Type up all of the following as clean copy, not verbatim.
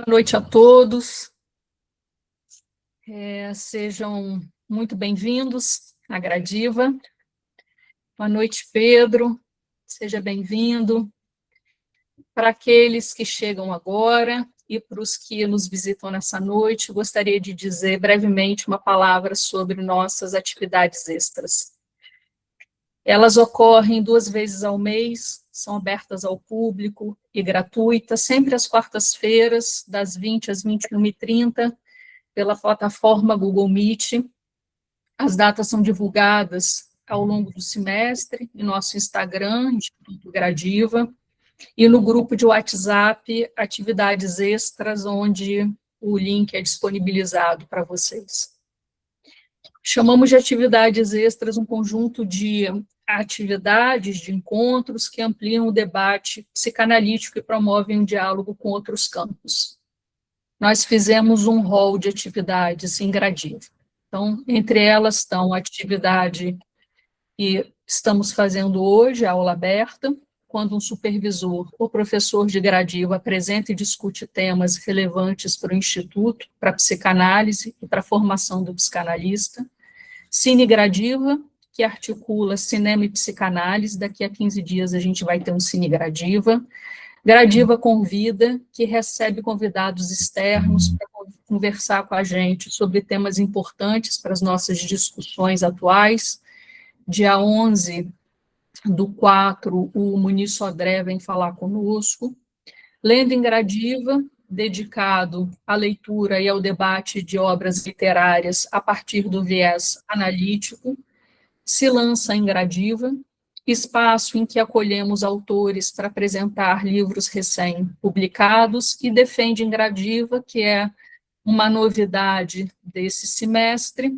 Boa noite a todos. Sejam muito bem-vindos à Gradiva. Boa noite, Pedro. Seja bem-vindo. Para aqueles que chegam agora e para os que nos visitam nessa noite, gostaria de dizer brevemente uma palavra sobre nossas atividades extras. Elas ocorrem 2 vezes ao mês, são abertas ao público e gratuitas, sempre às quartas-feiras, das 20 às 21h30, pela plataforma Google Meet. As datas são divulgadas ao longo do semestre em nosso Instagram, Instituto Gradiva, e no grupo de WhatsApp, Atividades Extras, onde o link é disponibilizado para vocês. Chamamos de atividades extras um conjunto de atividades, de encontros que ampliam o debate psicanalítico e promovem um diálogo com outros campos. Nós fizemos um rol de atividades em Gradiva. Então, entre elas estão a atividade que estamos fazendo hoje, a aula aberta, quando um supervisor ou professor de Gradiva apresenta e discute temas relevantes para o Instituto, para a psicanálise e para a formação do psicanalista. Cine Gradiva, que articula cinema e psicanálise. Daqui a 15 dias a gente vai ter um Cine Gradiva. Gradiva Convida, que recebe convidados externos para conversar com a gente sobre temas importantes para as nossas discussões atuais. Dia 11/4, o Muniz Sodré vem falar conosco. Lendo em Gradiva, dedicado à leitura e ao debate de obras literárias a partir do viés analítico, se lança em Gradiva, espaço em que acolhemos autores para apresentar livros recém-publicados, e defende em Gradiva, que é uma novidade desse semestre,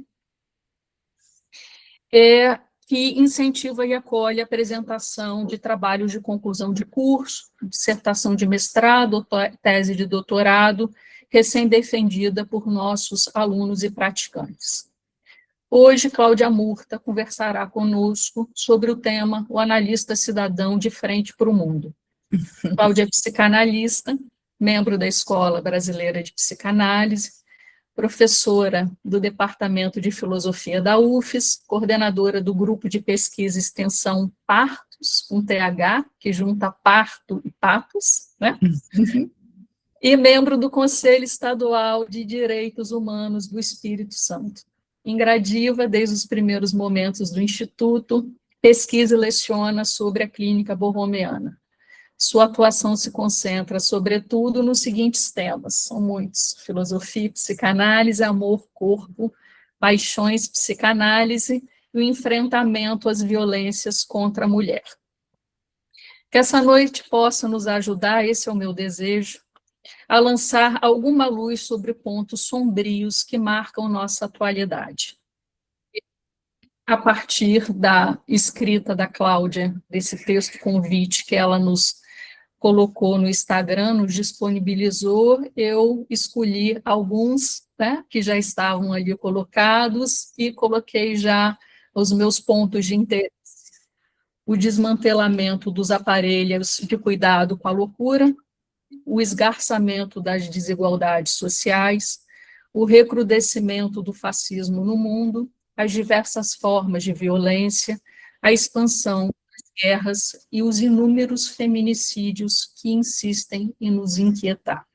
que incentiva e acolhe a apresentação de trabalhos de conclusão de curso, dissertação de mestrado, tese de doutorado, recém-defendida por nossos alunos e praticantes. Hoje, Cláudia Murta conversará conosco sobre o tema O Analista Cidadão de Frente para o Mundo. Cláudia é psicanalista, membro da Escola Brasileira de Psicanálise, professora do Departamento de Filosofia da UFES, coordenadora do Grupo de Pesquisa e Extensão Partos, com TH, que junta parto e patos, né? E membro do Conselho Estadual de Direitos Humanos do Espírito Santo. Em Gradiva, desde os primeiros momentos do Instituto, pesquisa e leciona sobre a clínica borromeana. Sua atuação se concentra, sobretudo, nos seguintes temas, são muitos: filosofia, psicanálise, amor, corpo, paixões, psicanálise e o enfrentamento às violências contra a mulher. Que essa noite possa nos ajudar, esse é o meu desejo, a lançar alguma luz sobre pontos sombrios que marcam nossa atualidade. A partir da escrita da Cláudia, desse texto convite que ela nos colocou no Instagram, nos disponibilizou, eu escolhi alguns, né, que já estavam ali colocados e coloquei já os meus pontos de interesse. O desmantelamento dos aparelhos de cuidado com a loucura, o esgarçamento das desigualdades sociais, o recrudescimento do fascismo no mundo, as diversas formas de violência, a expansão guerras e os inúmeros feminicídios que insistem em nos inquietar.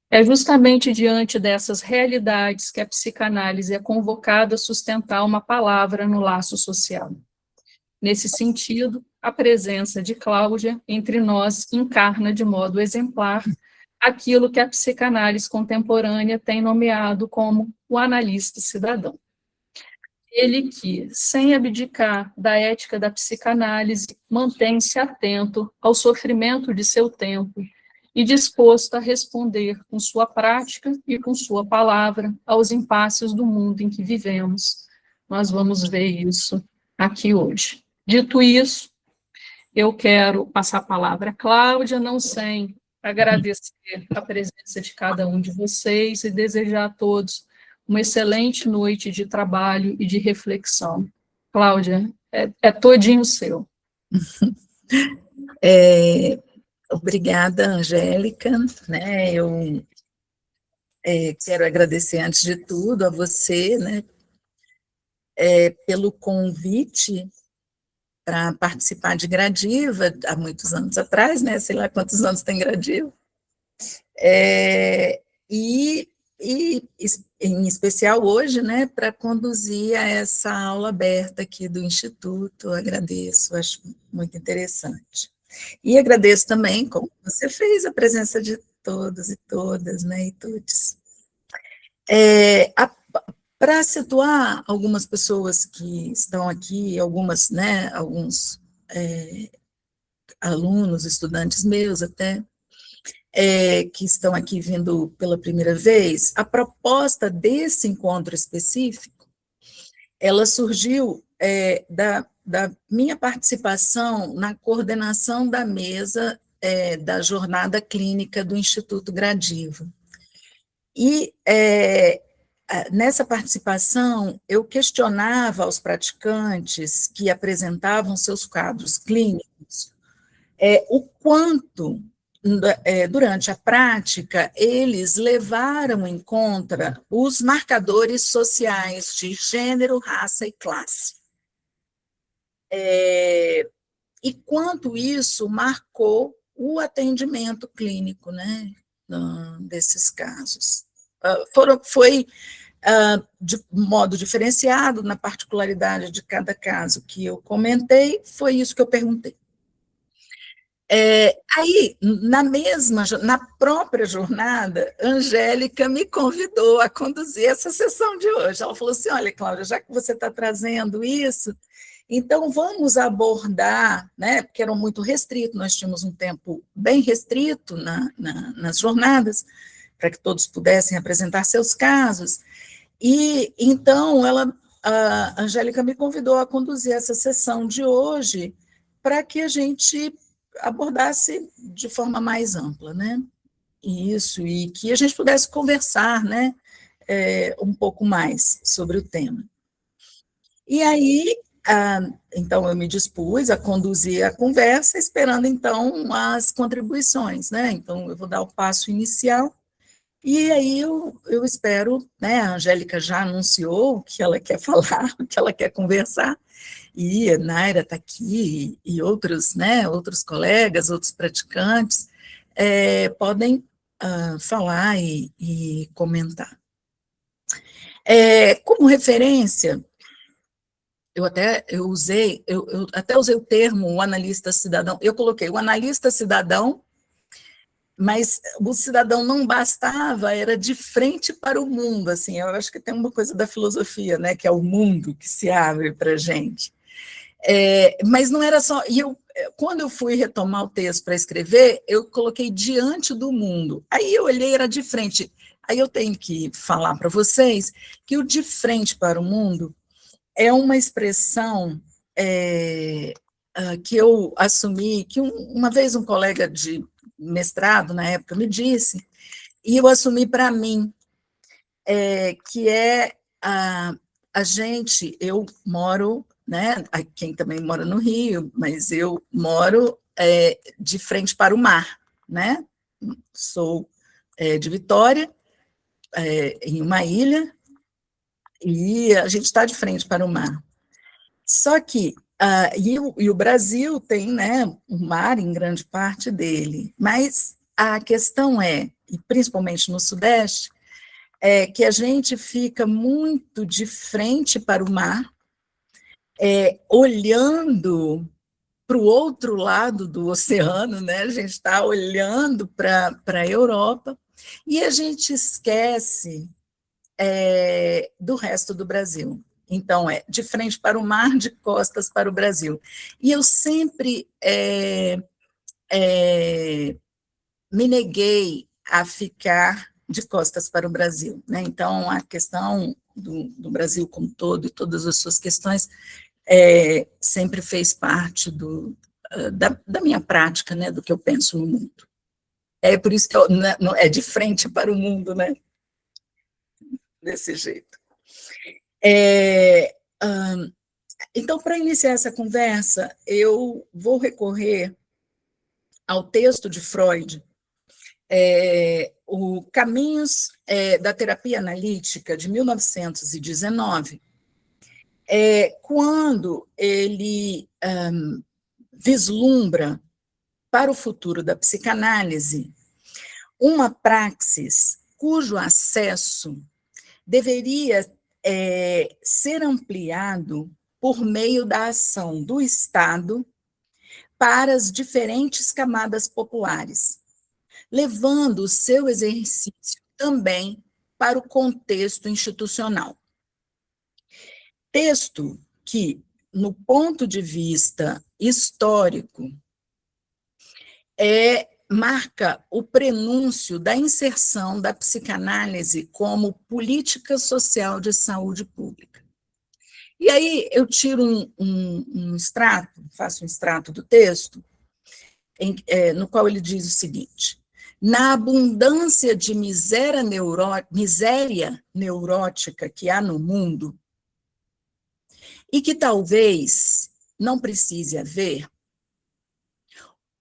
É justamente diante dessas realidades que a psicanálise é convocada a sustentar uma palavra no laço social. Nesse sentido, a presença de Cláudia entre nós encarna de modo exemplar aquilo que a psicanálise contemporânea tem nomeado como o analista cidadão. Ele que, sem abdicar da ética da psicanálise, mantém-se atento ao sofrimento de seu tempo e disposto a responder com sua prática e com sua palavra aos impasses do mundo em que vivemos. Nós vamos ver isso aqui hoje. Dito isso, eu quero passar a palavra à Cláudia, não sem agradecer a presença de cada um de vocês e desejar a todos uma excelente noite de trabalho e de reflexão. Cláudia, é todinho seu. Obrigada, Angélica, né? Eu quero agradecer, antes de tudo, a você, né, pelo convite para participar de Gradiva, há muitos anos atrás, né? Sei lá quantos anos tem Gradiva. É, e, e, em especial hoje, né, para conduzir a essa aula aberta aqui do Instituto. Agradeço, acho muito interessante. E agradeço também, como você fez, a presença de todos e todas, né, e todos. Para situar algumas pessoas que estão aqui, algumas, né, alguns alunos, estudantes meus até, que estão aqui vindo pela primeira vez, a proposta desse encontro específico, ela surgiu da minha participação na coordenação da mesa da jornada clínica do Instituto Gradiva. E nessa participação, eu questionava aos praticantes que apresentavam seus quadros clínicos o quanto, durante a prática, eles levaram em conta os marcadores sociais de gênero, raça e classe. E quanto isso marcou o atendimento clínico, né, desses casos. Foi de modo diferenciado, na particularidade de cada caso que eu comentei, foi isso que eu perguntei. Aí, na própria jornada, Angélica me convidou a conduzir essa sessão de hoje. Ela falou assim: olha, Cláudia, já que você está trazendo isso, então vamos abordar, né, porque eram muito restritos, nós tínhamos um tempo bem restrito nas jornadas, para que todos pudessem apresentar seus casos, e então a Angélica me convidou a conduzir essa sessão de hoje, para que a gente abordasse de forma mais ampla, né? Isso, e que a gente pudesse conversar, né, um pouco mais sobre o tema. E aí, então, eu me dispus a conduzir a conversa, esperando, então, as contribuições, né? Então, eu vou dar o passo inicial, e aí eu espero, né, a Angélica já anunciou o que ela quer falar, o que ela quer conversar, e a Naira está aqui, e outros, né, outros colegas, outros praticantes, podem falar e comentar. Como referência, eu até usei o termo o analista cidadão, eu coloquei o analista cidadão, mas o cidadão não bastava, era de frente para o mundo, assim, eu acho que tem uma coisa da filosofia, né, que é o mundo que se abre para a gente. Mas não era só, quando eu fui retomar o texto para escrever, eu coloquei diante do mundo, aí eu olhei, era de frente, aí eu tenho que falar para vocês que o de frente para o mundo é uma expressão que eu assumi, que uma vez um colega de mestrado, na época, me disse, e eu assumi para mim, que a gente, eu moro, né, quem também mora no Rio, mas eu moro de frente para o mar, né, sou de Vitória, em uma ilha, e a gente está de frente para o mar. Só que, e o Brasil tem, né, o mar em grande parte dele, mas a questão e principalmente no Sudeste, que a gente fica muito de frente para o mar, olhando para o outro lado do oceano, né? A gente está olhando para a Europa, e a gente esquece do resto do Brasil. Então, de frente para o mar, de costas para o Brasil. E eu sempre me neguei a ficar de costas para o Brasil, né? Então, a questão do Brasil como todo e todas as suas questões sempre fez parte da minha prática, né? Do que eu penso no mundo. É por isso que é de frente para o mundo, né? Desse jeito. Então, para iniciar essa conversa, eu vou recorrer ao texto de Freud, o Caminhos da Terapia Analítica, de 1919, quando ele vislumbra para o futuro da psicanálise uma praxis cujo acesso deveria ser ampliado por meio da ação do Estado para as diferentes camadas populares, levando o seu exercício também para o contexto institucional. Texto que, no ponto de vista histórico, marca o prenúncio da inserção da psicanálise como política social de saúde pública. E aí eu tiro um extrato, faço um extrato do texto, no qual ele diz o seguinte: na abundância de miséria neurótica que há no mundo, e que talvez não precise haver,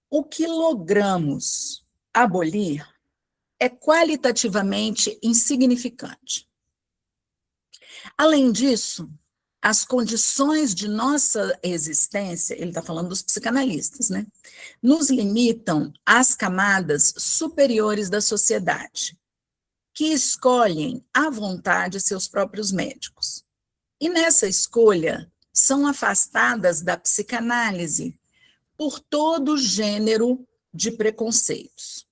o que logramos abolir é qualitativamente insignificante. Além disso, as condições de nossa existência, ele está falando dos psicanalistas, né, nos limitam às camadas superiores da sociedade, que escolhem à vontade seus próprios médicos. E nessa escolha são afastadas da psicanálise por todo gênero de preconceitos.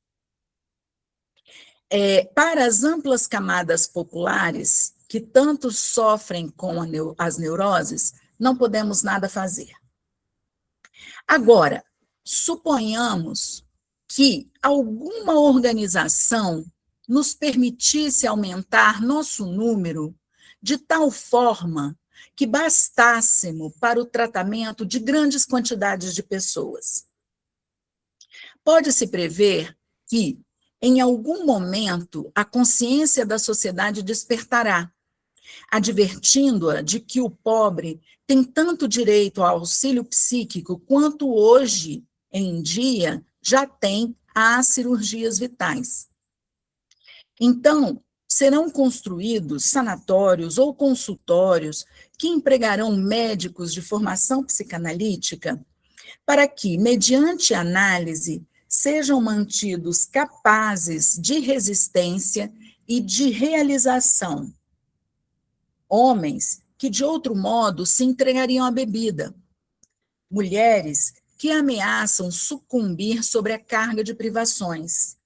Para as amplas camadas populares, que tanto sofrem com as neuroses, não podemos nada fazer. Agora, suponhamos que alguma organização nos permitisse aumentar nosso número de tal forma que bastássemos para o tratamento de grandes quantidades de pessoas. Pode-se prever que, em algum momento, a consciência da sociedade despertará, advertindo-a de que o pobre tem tanto direito ao auxílio psíquico quanto hoje, em dia, já tem às cirurgias vitais. Então, serão construídos sanatórios ou consultórios que empregarão médicos de formação psicanalítica para que, mediante análise, sejam mantidos capazes de resistência e de realização. Homens que, de outro modo, se entregariam à bebida. Mulheres que ameaçam sucumbir sobre a carga de privações.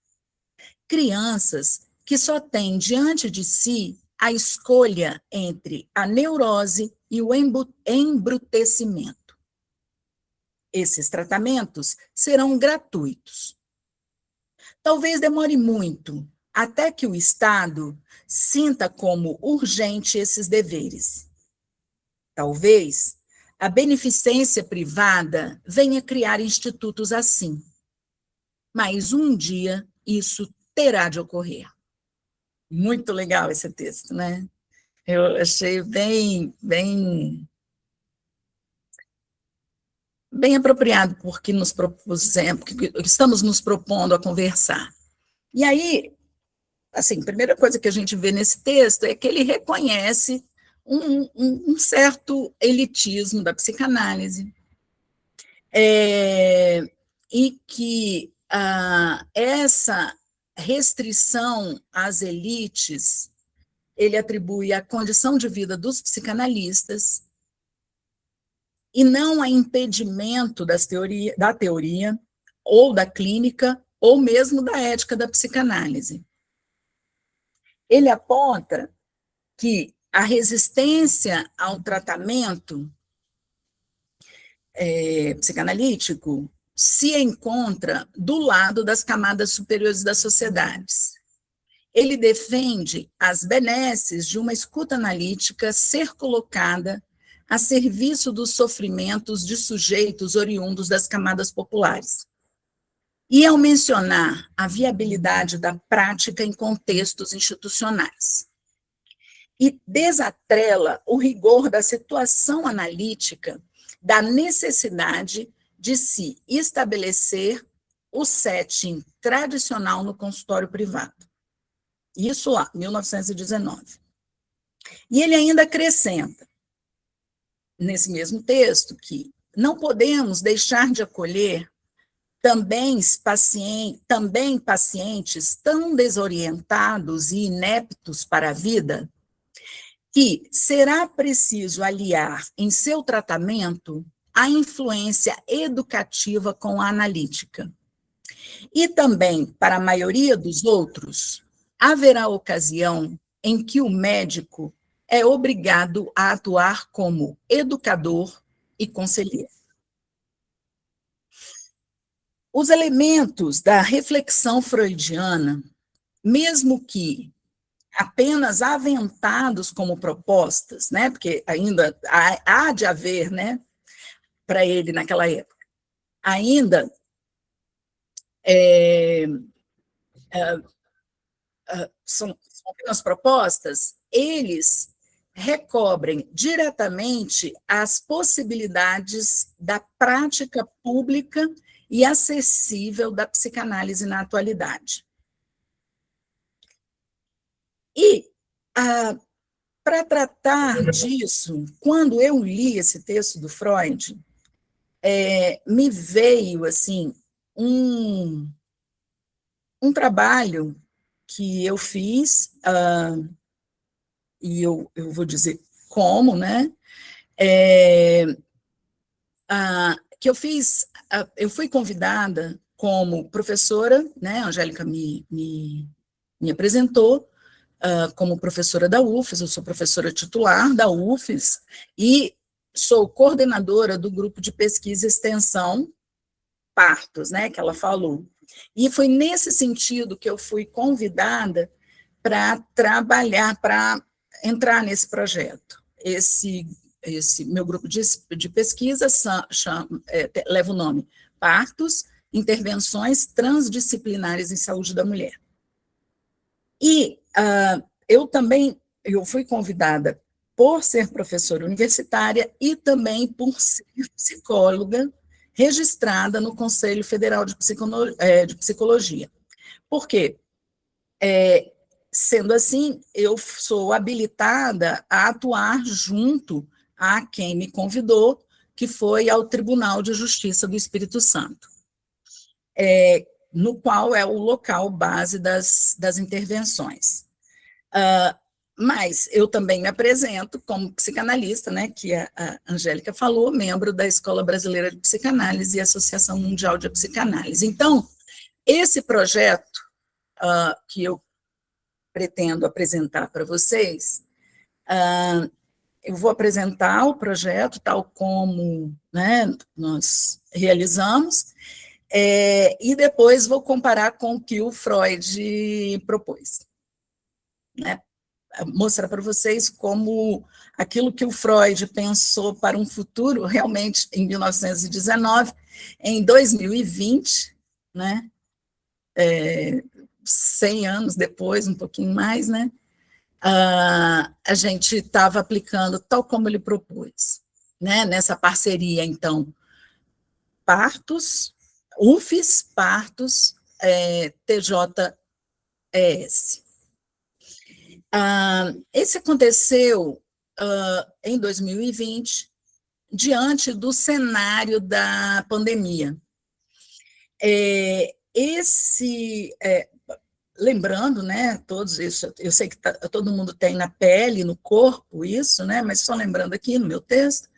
Crianças que só têm diante de si a escolha entre a neurose e o embrutecimento. Esses tratamentos serão gratuitos. Talvez demore muito até que o Estado sinta como urgente esses deveres. Talvez a beneficência privada venha criar institutos assim. Mas um dia isso terá de ocorrer. Muito legal esse texto, né? Eu achei bem apropriado, porque nos propusemos, porque estamos nos propondo a conversar. E aí, assim, a primeira coisa que a gente vê nesse texto é que ele reconhece um certo elitismo da psicanálise, e que essa restrição às elites, ele atribui à condição de vida dos psicanalistas e não a impedimento da teoria ou da clínica ou mesmo da ética da psicanálise. Ele aponta que a resistência ao tratamento psicanalítico se encontra do lado das camadas superiores das sociedades. Ele defende as benesses de uma escuta analítica ser colocada a serviço dos sofrimentos de sujeitos oriundos das camadas populares. E ao mencionar a viabilidade da prática em contextos institucionais. E desatrela o rigor da situação analítica da necessidade de se estabelecer o setting tradicional no consultório privado. Isso lá, 1919. E ele ainda acrescenta, nesse mesmo texto, que não podemos deixar de acolher também pacientes tão desorientados e ineptos para a vida, que será preciso aliar em seu tratamento a influência educativa com a analítica. E também, para a maioria dos outros, haverá ocasião em que o médico é obrigado a atuar como educador e conselheiro. Os elementos da reflexão freudiana, mesmo que apenas aventados como propostas, né, porque ainda há de haver, né, para ele naquela época, ainda são apenas propostas, eles recobrem diretamente as possibilidades da prática pública e acessível da psicanálise na atualidade. E, para tratar disso, quando eu li esse texto do Freud, me veio, assim, um trabalho que eu fiz, e eu vou dizer como, né, que eu fiz, eu fui convidada como professora, né, a Angélica me apresentou, como professora da UFES, eu sou professora titular da UFES, e sou coordenadora do grupo de pesquisa e extensão Partos, né, que ela falou. E foi nesse sentido que eu fui convidada para trabalhar, para entrar nesse projeto. Esse meu grupo de pesquisa leva o nome Partos, Intervenções Transdisciplinares em Saúde da Mulher. E eu fui convidada por ser professora universitária e também por ser psicóloga registrada no Conselho Federal de Psicologia. Por quê? Sendo assim, eu sou habilitada a atuar junto a quem me convidou, que foi ao Tribunal de Justiça do Espírito Santo, no qual é o local base das intervenções. Mas eu também me apresento como psicanalista, né, que a Angélica falou, membro da Escola Brasileira de Psicanálise e Associação Mundial de Psicanálise. Então, esse projeto que eu pretendo apresentar para vocês, eu vou apresentar o projeto tal como, né, nós realizamos, e depois vou comparar com o que o Freud propôs, né, mostrar para vocês como aquilo que o Freud pensou para um futuro, realmente, em 1919, em 2020, né, 100 anos depois, um pouquinho mais, né, a gente estava aplicando tal como ele propôs, né, nessa parceria, então, Partos, UFES, Partos, TJES. Esse aconteceu em 2020, diante do cenário da pandemia. Lembrando, né, todos isso, eu sei que todo mundo tem na pele, no corpo isso, né, mas só lembrando aqui no meu texto,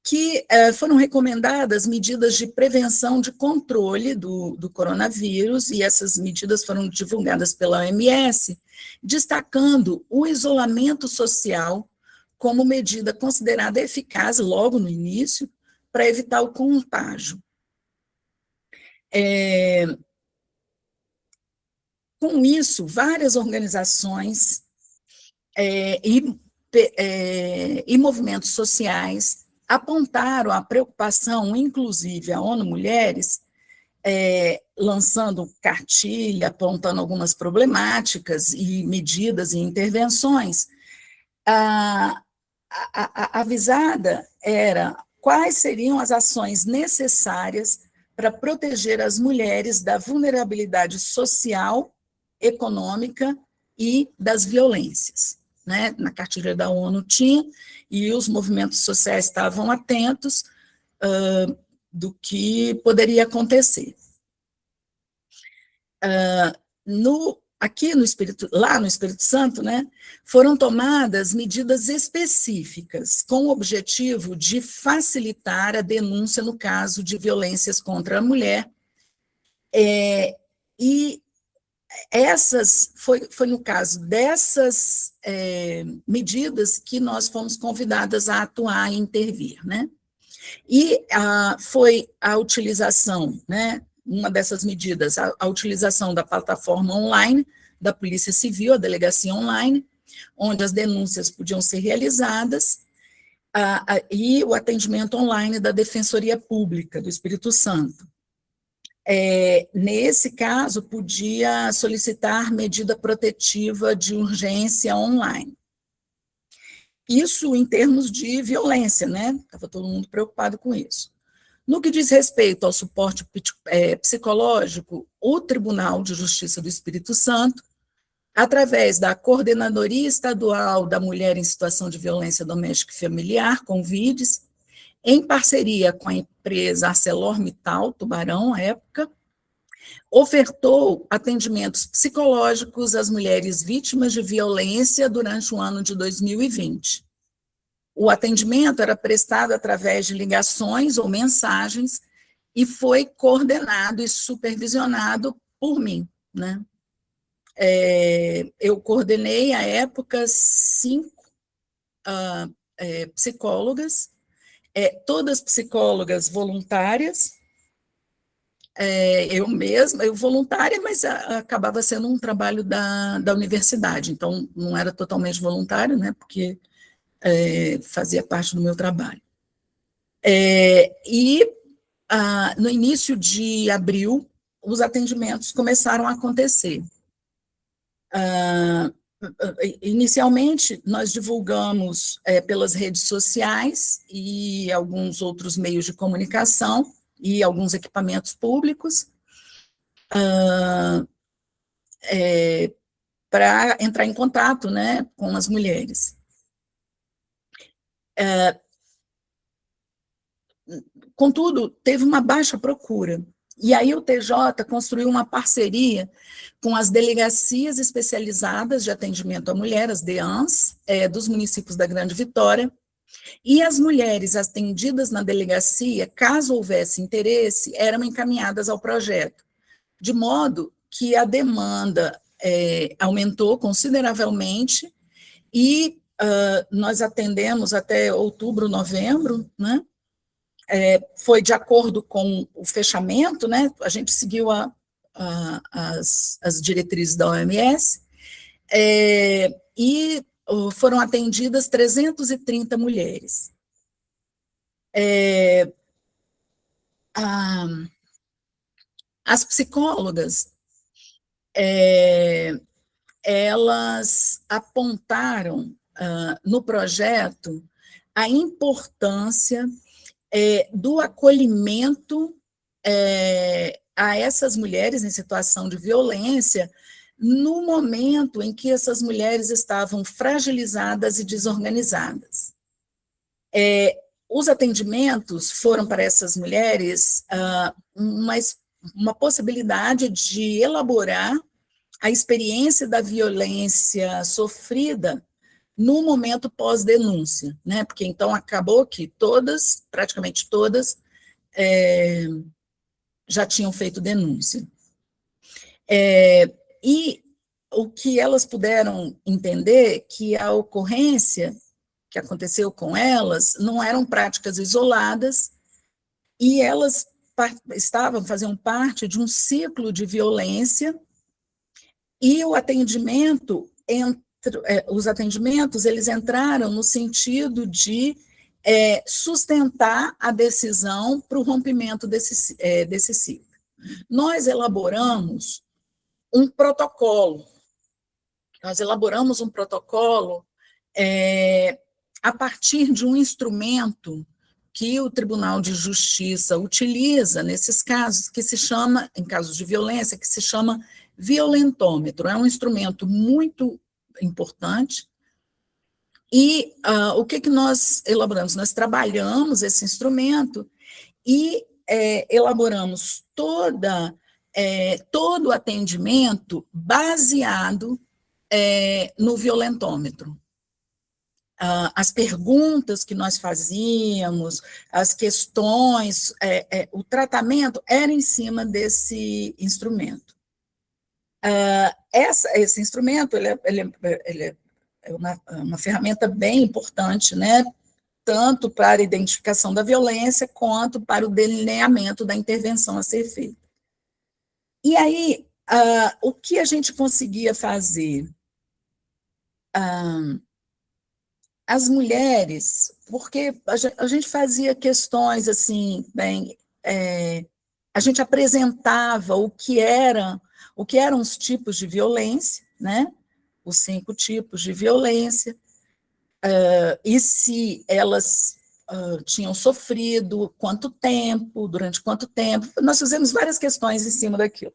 que foram recomendadas medidas de prevenção de controle do coronavírus, e essas medidas foram divulgadas pela OMS, destacando o isolamento social como medida considerada eficaz logo no início para evitar o contágio. Com isso, várias organizações e movimentos sociais apontaram a preocupação, inclusive a ONU Mulheres, lançando cartilha, apontando algumas problemáticas e medidas e intervenções. A avisada era quais seriam as ações necessárias para proteger as mulheres da vulnerabilidade social, econômica e das violências. Né? Na cartilha da ONU tinha, e os movimentos sociais estavam atentos do que poderia acontecer. Aqui no lá no Espírito Santo, né, foram tomadas medidas específicas com o objetivo de facilitar a denúncia no caso de violências contra a mulher, e foi no caso dessas medidas que nós fomos convidadas a atuar e intervir, né? E foi a utilização, né, uma dessas medidas, a utilização da plataforma online da Polícia Civil, a delegacia online, onde as denúncias podiam ser realizadas, e o atendimento online da Defensoria Pública do Espírito Santo. Nesse caso, podia solicitar medida protetiva de urgência online. Isso em termos de violência, né? Estava todo mundo preocupado com isso. No que diz respeito ao suporte psicológico, o Tribunal de Justiça do Espírito Santo, através da Coordenadoria Estadual da Mulher em Situação de Violência Doméstica e Familiar, Convides, em parceria com a empresa ArcelorMittal, Tubarão, à época, ofertou atendimentos psicológicos às mulheres vítimas de violência durante o ano de 2020. O atendimento era prestado através de ligações ou mensagens e foi coordenado e supervisionado por mim, né? Eu coordenei, à época, 5 psicólogas, todas psicólogas voluntárias, eu mesma, eu voluntária, mas acabava sendo um trabalho da universidade, então não era totalmente voluntário, né, porque fazia parte do meu trabalho. No início de abril, os atendimentos começaram a acontecer. Inicialmente, nós divulgamos pelas redes sociais e alguns outros meios de comunicação e alguns equipamentos públicos para entrar em contato, né, com as mulheres. Contudo, teve uma baixa procura. E aí o TJ construiu uma parceria com as delegacias especializadas de atendimento à mulher, as DEANs, dos municípios da Grande Vitória, e as mulheres atendidas na delegacia, caso houvesse interesse, eram encaminhadas ao projeto, de modo que a demanda aumentou consideravelmente e nós atendemos até outubro, novembro, né? Foi de acordo com o fechamento, né? A gente seguiu as diretrizes da OMS, e foram atendidas 330 mulheres. As psicólogas, elas apontaram no projeto a importância do acolhimento a essas mulheres em situação de violência, no momento em que essas mulheres estavam fragilizadas e desorganizadas. Os atendimentos foram para essas mulheres uma possibilidade de elaborar a experiência da violência sofrida no momento pós-denúncia, né? Porque então acabou que todas, praticamente todas, já tinham feito denúncia. E o que elas puderam entender que a ocorrência que aconteceu com elas não eram práticas isoladas e elas faziam parte de um ciclo de violência e o atendimento, os atendimentos, eles entraram no sentido de sustentar a decisão para o rompimento desse ciclo. Nós elaboramos um protocolo, a partir de um instrumento que o Tribunal de Justiça utiliza nesses casos, que se chama, em casos de violência, que se chama violentômetro. É um instrumento muito importante. E o que nós elaboramos? Nós trabalhamos esse instrumento e elaboramos todo o atendimento baseado no violentômetro. As perguntas que nós fazíamos, as questões, o tratamento era em cima desse instrumento. Esse instrumento ele é uma ferramenta bem importante, né? Tanto para a identificação da violência, quanto para o delineamento da intervenção a ser feita. E aí, o que a gente conseguia fazer? As mulheres, porque a gente fazia questões assim, a gente apresentava o que eram os tipos de violência, né? Os 5 tipos de violência, e se elas tinham sofrido, durante quanto tempo, nós fizemos várias questões em cima daquilo.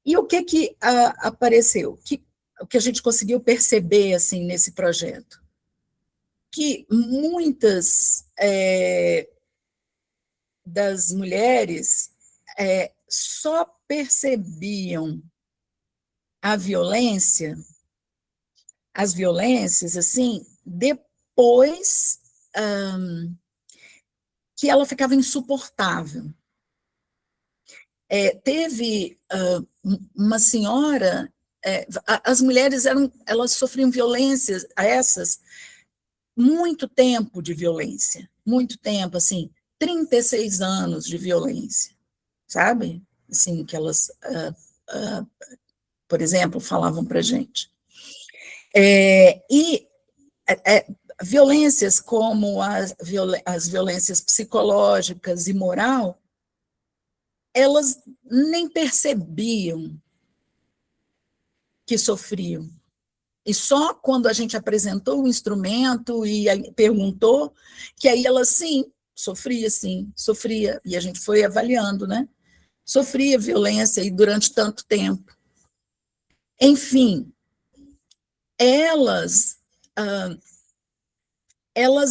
E o que apareceu? O que a gente conseguiu perceber assim, nesse projeto? Que muitas das mulheres só percebiam as violências, assim, depois que ela ficava insuportável. Teve uma senhora, as mulheres elas sofriam violências, muito tempo de violência, muito tempo, assim, 36 anos de violência, sabe? Assim, que elas, por exemplo, falavam para a gente. Violências como as violências psicológicas e moral, elas nem percebiam que sofriam. E só quando a gente apresentou o instrumento e perguntou, que aí ela, sim, sofria, e a gente foi avaliando, né? Sofria violência e durante tanto tempo. Enfim, elas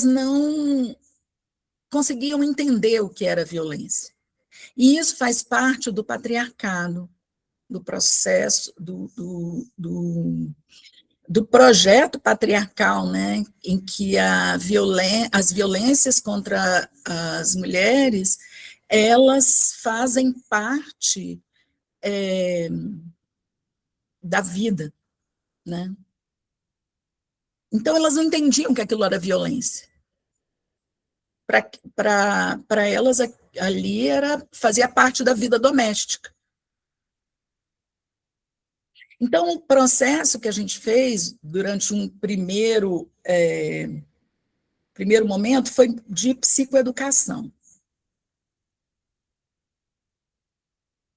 não conseguiam entender o que era violência. E isso faz parte do patriarcado, do processo, do projeto patriarcal, né, em que as violências contra as mulheres, elas fazem parte da vida, né? Então, elas não entendiam que aquilo era violência. Para elas, ali fazia parte da vida doméstica. Então, o processo que a gente fez durante um primeiro momento foi de psicoeducação.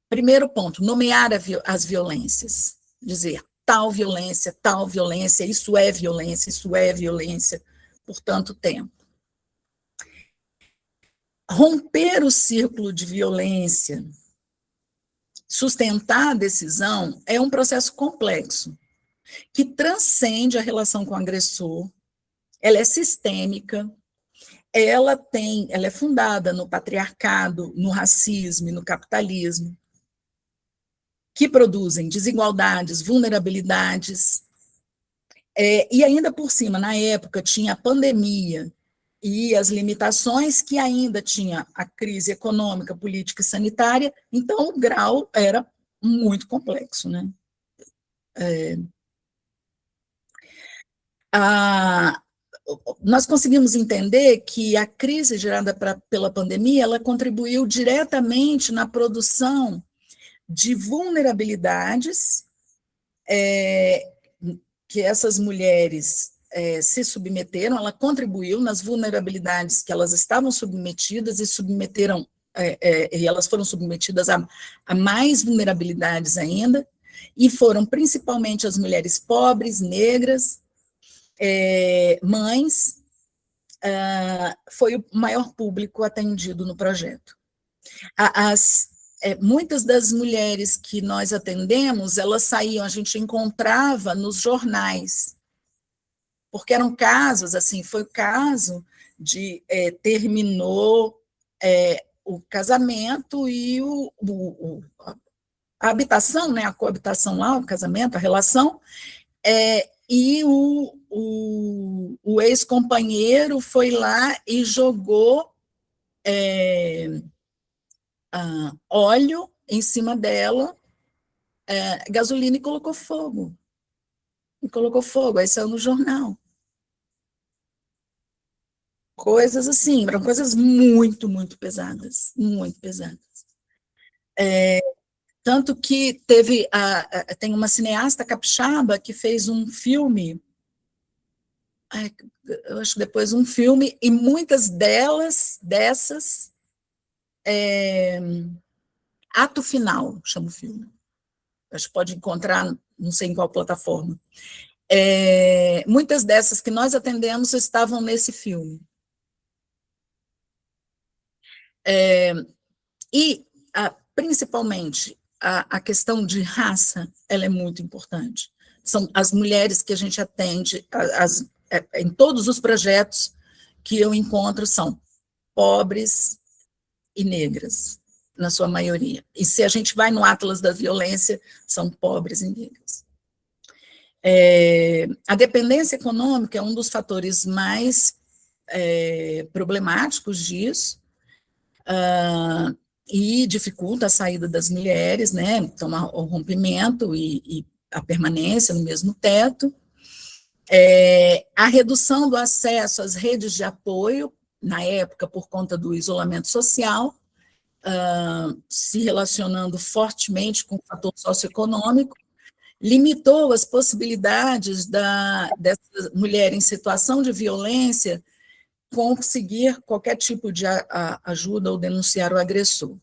Primeiro ponto, nomear as violências. Dizer, tal violência, isso é violência por tanto tempo. Romper o círculo de violência, sustentar a decisão, é um processo complexo, que transcende a relação com o agressor, ela é sistêmica, ela é fundada no patriarcado, no racismo e no capitalismo, que produzem desigualdades, vulnerabilidades, e ainda por cima, na época, tinha a pandemia e as limitações que ainda tinha a crise econômica, política e sanitária, então o grau era muito complexo, né? Nós conseguimos entender que a crise gerada pela pandemia, ela contribuiu diretamente na produção de vulnerabilidades que essas mulheres se submeteram, ela contribuiu nas vulnerabilidades que elas estavam submetidas e elas foram submetidas a mais vulnerabilidades ainda, e foram principalmente as mulheres pobres, negras, mães, foi o maior público atendido no projeto. Muitas das mulheres que nós atendemos, elas saíam, a gente encontrava nos jornais, porque eram casos, assim, foi o caso de terminou o casamento e a habitação, né, a coabitação lá, o casamento, a relação, e o ex-companheiro foi lá e jogou óleo em cima dela, gasolina e colocou fogo. Aí saiu no jornal. Coisas assim, eram coisas muito, muito pesadas, muito pesadas. Tanto que tem uma cineasta capixaba que fez um filme, eu acho que depois um filme, e muitas dessas, Ato Final, chama o filme. Acho que pode encontrar, não sei em qual plataforma. Muitas dessas que nós atendemos estavam nesse filme. E, principalmente, a questão de raça, ela é muito importante. São as mulheres que a gente atende, em todos os projetos que eu encontro, são pobres e negras, na sua maioria. E se a gente vai no Atlas da Violência, são pobres e negras. A dependência econômica é um dos fatores mais problemáticos disso, e dificulta a saída das mulheres, né? Então, o rompimento e a permanência no mesmo teto. A redução do acesso às redes de apoio, na época, por conta do isolamento social, se relacionando fortemente com o fator socioeconômico, limitou as possibilidades dessa mulher em situação de violência conseguir qualquer tipo de ajuda ou denunciar o agressor.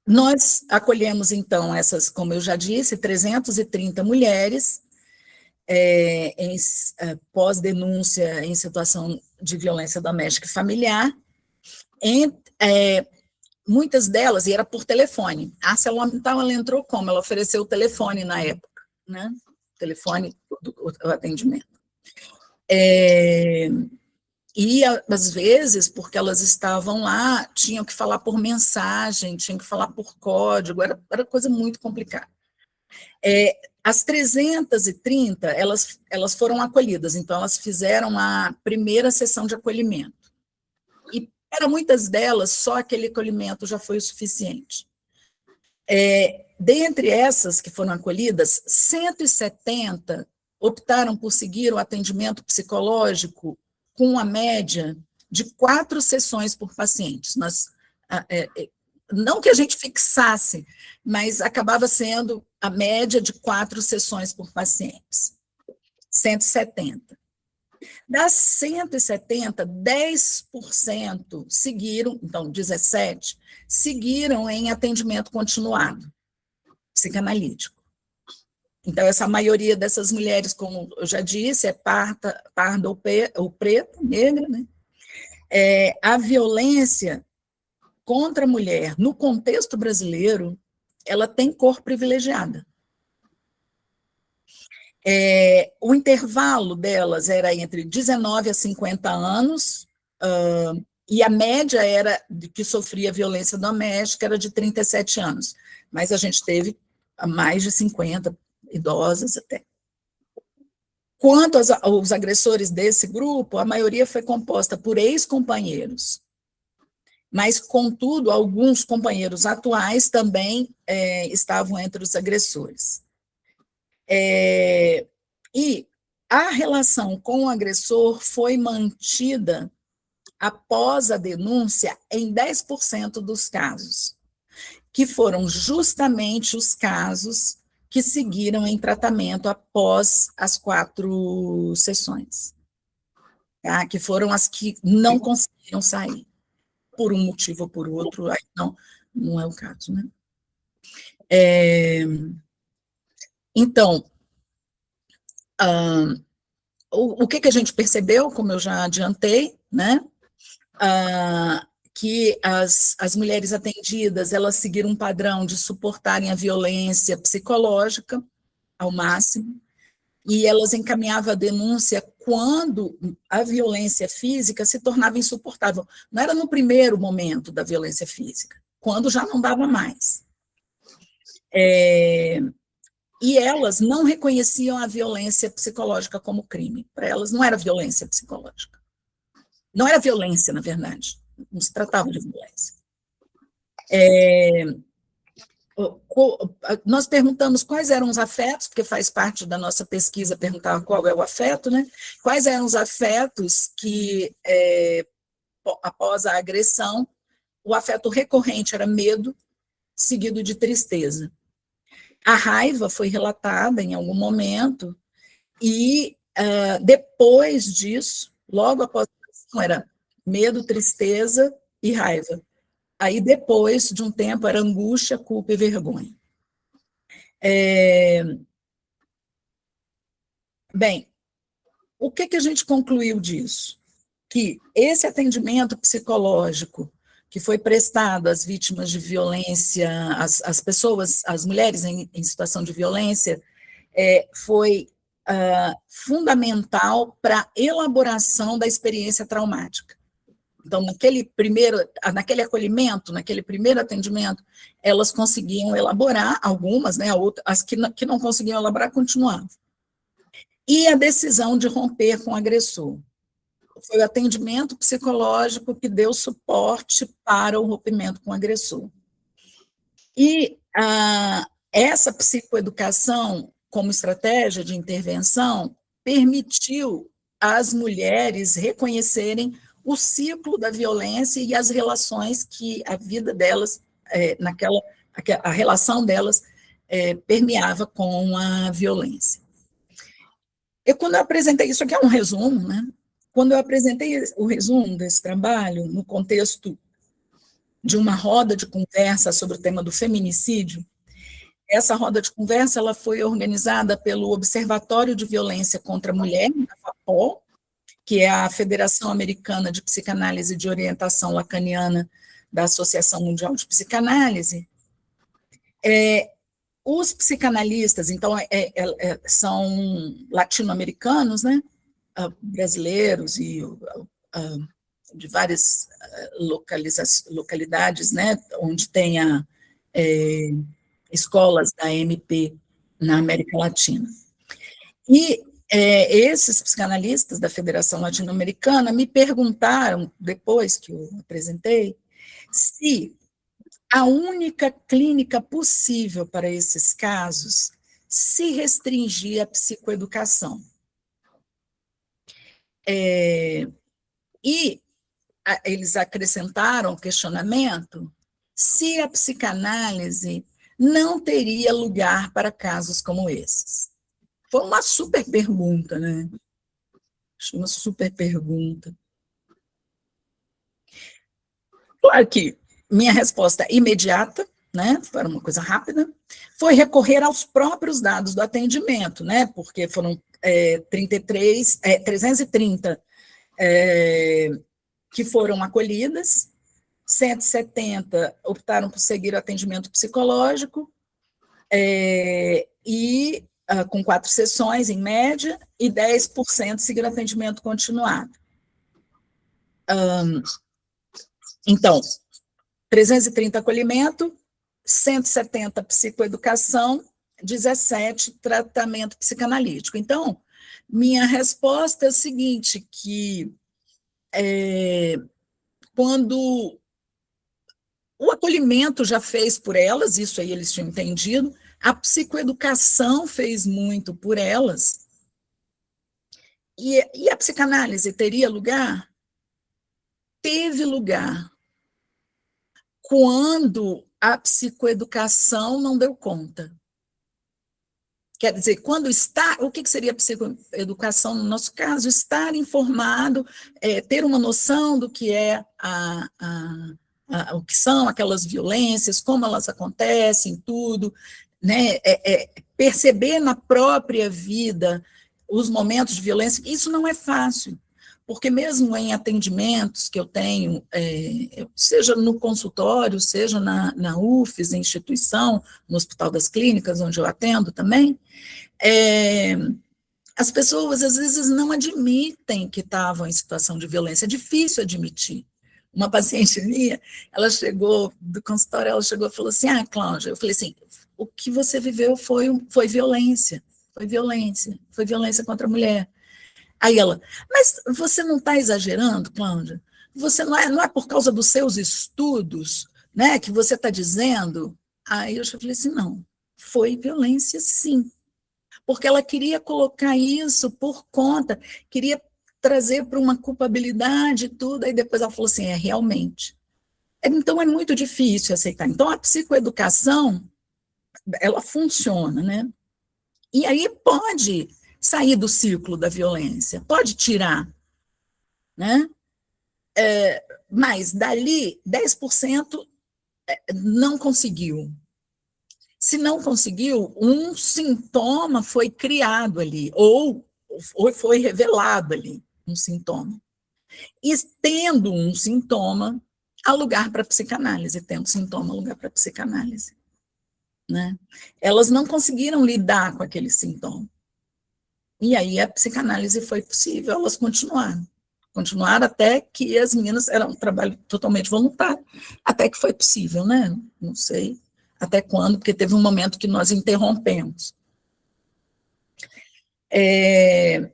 Nós acolhemos, então, essas, como eu já disse, 330 mulheres em pós-denúncia em situação de violência doméstica e familiar, muitas delas, e era por telefone. A ArcelorMittal, ela entrou como? Ela ofereceu o telefone na época, né? Telefone, o atendimento. E, às vezes, porque elas estavam lá, tinham que falar por mensagem, tinham que falar por código, era coisa muito complicada. As 330, elas foram acolhidas, então elas fizeram a primeira sessão de acolhimento. E, para muitas delas, só aquele acolhimento já foi o suficiente. Dentre essas que foram acolhidas, 170 optaram por seguir o atendimento psicológico com a média de 4 sessões por paciente. Não que a gente fixasse, mas acabava sendo a média de 4 sessões por pacientes. 170. Das 170, 10% seguiram, então 17, seguiram em atendimento continuado, psicanalítico. Então, essa maioria dessas mulheres, como eu já disse, é parda ou preta, negra, né? A violência contra a mulher, no contexto brasileiro, ela tem cor privilegiada. O intervalo delas era entre 19 a 50 anos, e a média era de que sofria violência doméstica era de 37 anos, mas a gente teve mais de 50 idosas até. Quanto aos agressores desse grupo, a maioria foi composta por ex-companheiros, mas, contudo, alguns companheiros atuais também estavam entre os agressores. E a relação com o agressor foi mantida após a denúncia em 10% dos casos, que foram justamente os casos que seguiram em tratamento após as 4 sessões, tá? Que foram as que não conseguiram sair, por um motivo ou por outro, aí não é o caso, né? Então, o que a gente percebeu, como eu já adiantei, né? Que as mulheres atendidas, elas seguiram um padrão de suportarem a violência psicológica ao máximo, e elas encaminhavam a denúncia quando a violência física se tornava insuportável. Não era no primeiro momento da violência física, quando já não dava mais. E elas não reconheciam a violência psicológica como crime. Para elas não era violência psicológica. Não era violência, na verdade. Não se tratava de violência. Nós perguntamos quais eram os afetos, porque faz parte da nossa pesquisa perguntar qual é o afeto, né? Quais eram os afetos que, após a agressão, o afeto recorrente era medo, seguido de tristeza. A raiva foi relatada em algum momento, e depois disso, logo após a agressão, era medo, tristeza e raiva. Aí, depois de um tempo, era angústia, culpa e vergonha. Bem, o que a gente concluiu disso? Que esse atendimento psicológico que foi prestado às vítimas de violência, às pessoas, às mulheres em situação de violência, foi fundamental para a elaboração da experiência traumática. Então, naquele acolhimento, naquele primeiro atendimento, elas conseguiam elaborar, algumas, né, as que não conseguiam elaborar, continuavam. E a decisão de romper com o agressor. Foi o atendimento psicológico que deu suporte para o rompimento com o agressor. E essa psicoeducação, como estratégia de intervenção, permitiu às mulheres reconhecerem o ciclo da violência e as relações que a vida delas, a relação delas permeava com a violência. Quando eu apresentei, isso aqui é um resumo, né? Quando eu apresentei o resumo desse trabalho, no contexto de uma roda de conversa sobre o tema do feminicídio, essa roda de conversa ela foi organizada pelo Observatório de Violência contra a Mulher, a FAPOL, que é a Federação Americana de Psicanálise e de Orientação Lacaniana da Associação Mundial de Psicanálise. Os psicanalistas, então, são latino-americanos, né, brasileiros e de várias localidades, né, onde tenha escolas da AMP na América Latina. E esses psicanalistas da Federação Latino-Americana me perguntaram, depois que eu apresentei, se a única clínica possível para esses casos se restringia à psicoeducação. E eles acrescentaram o questionamento se a psicanálise não teria lugar para casos como esses. Foi uma super pergunta, né? Uma super pergunta. Claro que minha resposta imediata, né, foi uma coisa rápida, foi recorrer aos próprios dados do atendimento, né, porque foram 330 que foram acolhidas, 170 optaram por seguir o atendimento psicológico, e com 4 sessões, em média, e 10% seguiram atendimento continuado. Então, 330 acolhimento, 170 psicoeducação, 17 tratamento psicanalítico. Então, minha resposta é a seguinte, que quando o acolhimento já fez por elas, isso aí eles tinham entendido, a psicoeducação fez muito por elas, e a psicanálise teria lugar? Teve lugar, quando a psicoeducação não deu conta. Quer dizer, quando o que seria psicoeducação no nosso caso? Estar informado, ter uma noção do que é o que são aquelas violências, como elas acontecem, tudo, né? Perceber na própria vida os momentos de violência, isso não é fácil, porque mesmo em atendimentos que eu tenho, seja no consultório, seja na UFES, instituição, no Hospital das Clínicas, onde eu atendo também, as pessoas às vezes não admitem que estavam em situação de violência, é difícil admitir. Uma paciente minha, ela chegou do consultório, ela chegou e falou assim, Cláudia, eu falei assim, o que você viveu foi violência, foi violência contra a mulher. Aí ela, mas você não está exagerando, Cláudia? Você não é por causa dos seus estudos, né, que você está dizendo? Aí eu falei assim, não, foi violência sim, porque ela queria colocar isso por conta, queria trazer para uma culpabilidade e tudo, aí depois ela falou assim, realmente. Então é muito difícil aceitar. Então a psicoeducação, ela funciona, né? E aí pode sair do ciclo da violência, pode tirar, né? Mas dali 10% não conseguiu. Se não conseguiu, um sintoma foi criado ali, ou foi revelado ali, um sintoma. E tendo um sintoma, há lugar para psicanálise, tendo sintoma, há lugar para psicanálise. Né? Elas não conseguiram lidar com aquele sintoma. E aí a psicanálise foi possível, elas continuaram até que as meninas, era um trabalho totalmente voluntário, até que foi possível, né? Não sei até quando, porque teve um momento que nós interrompemos. E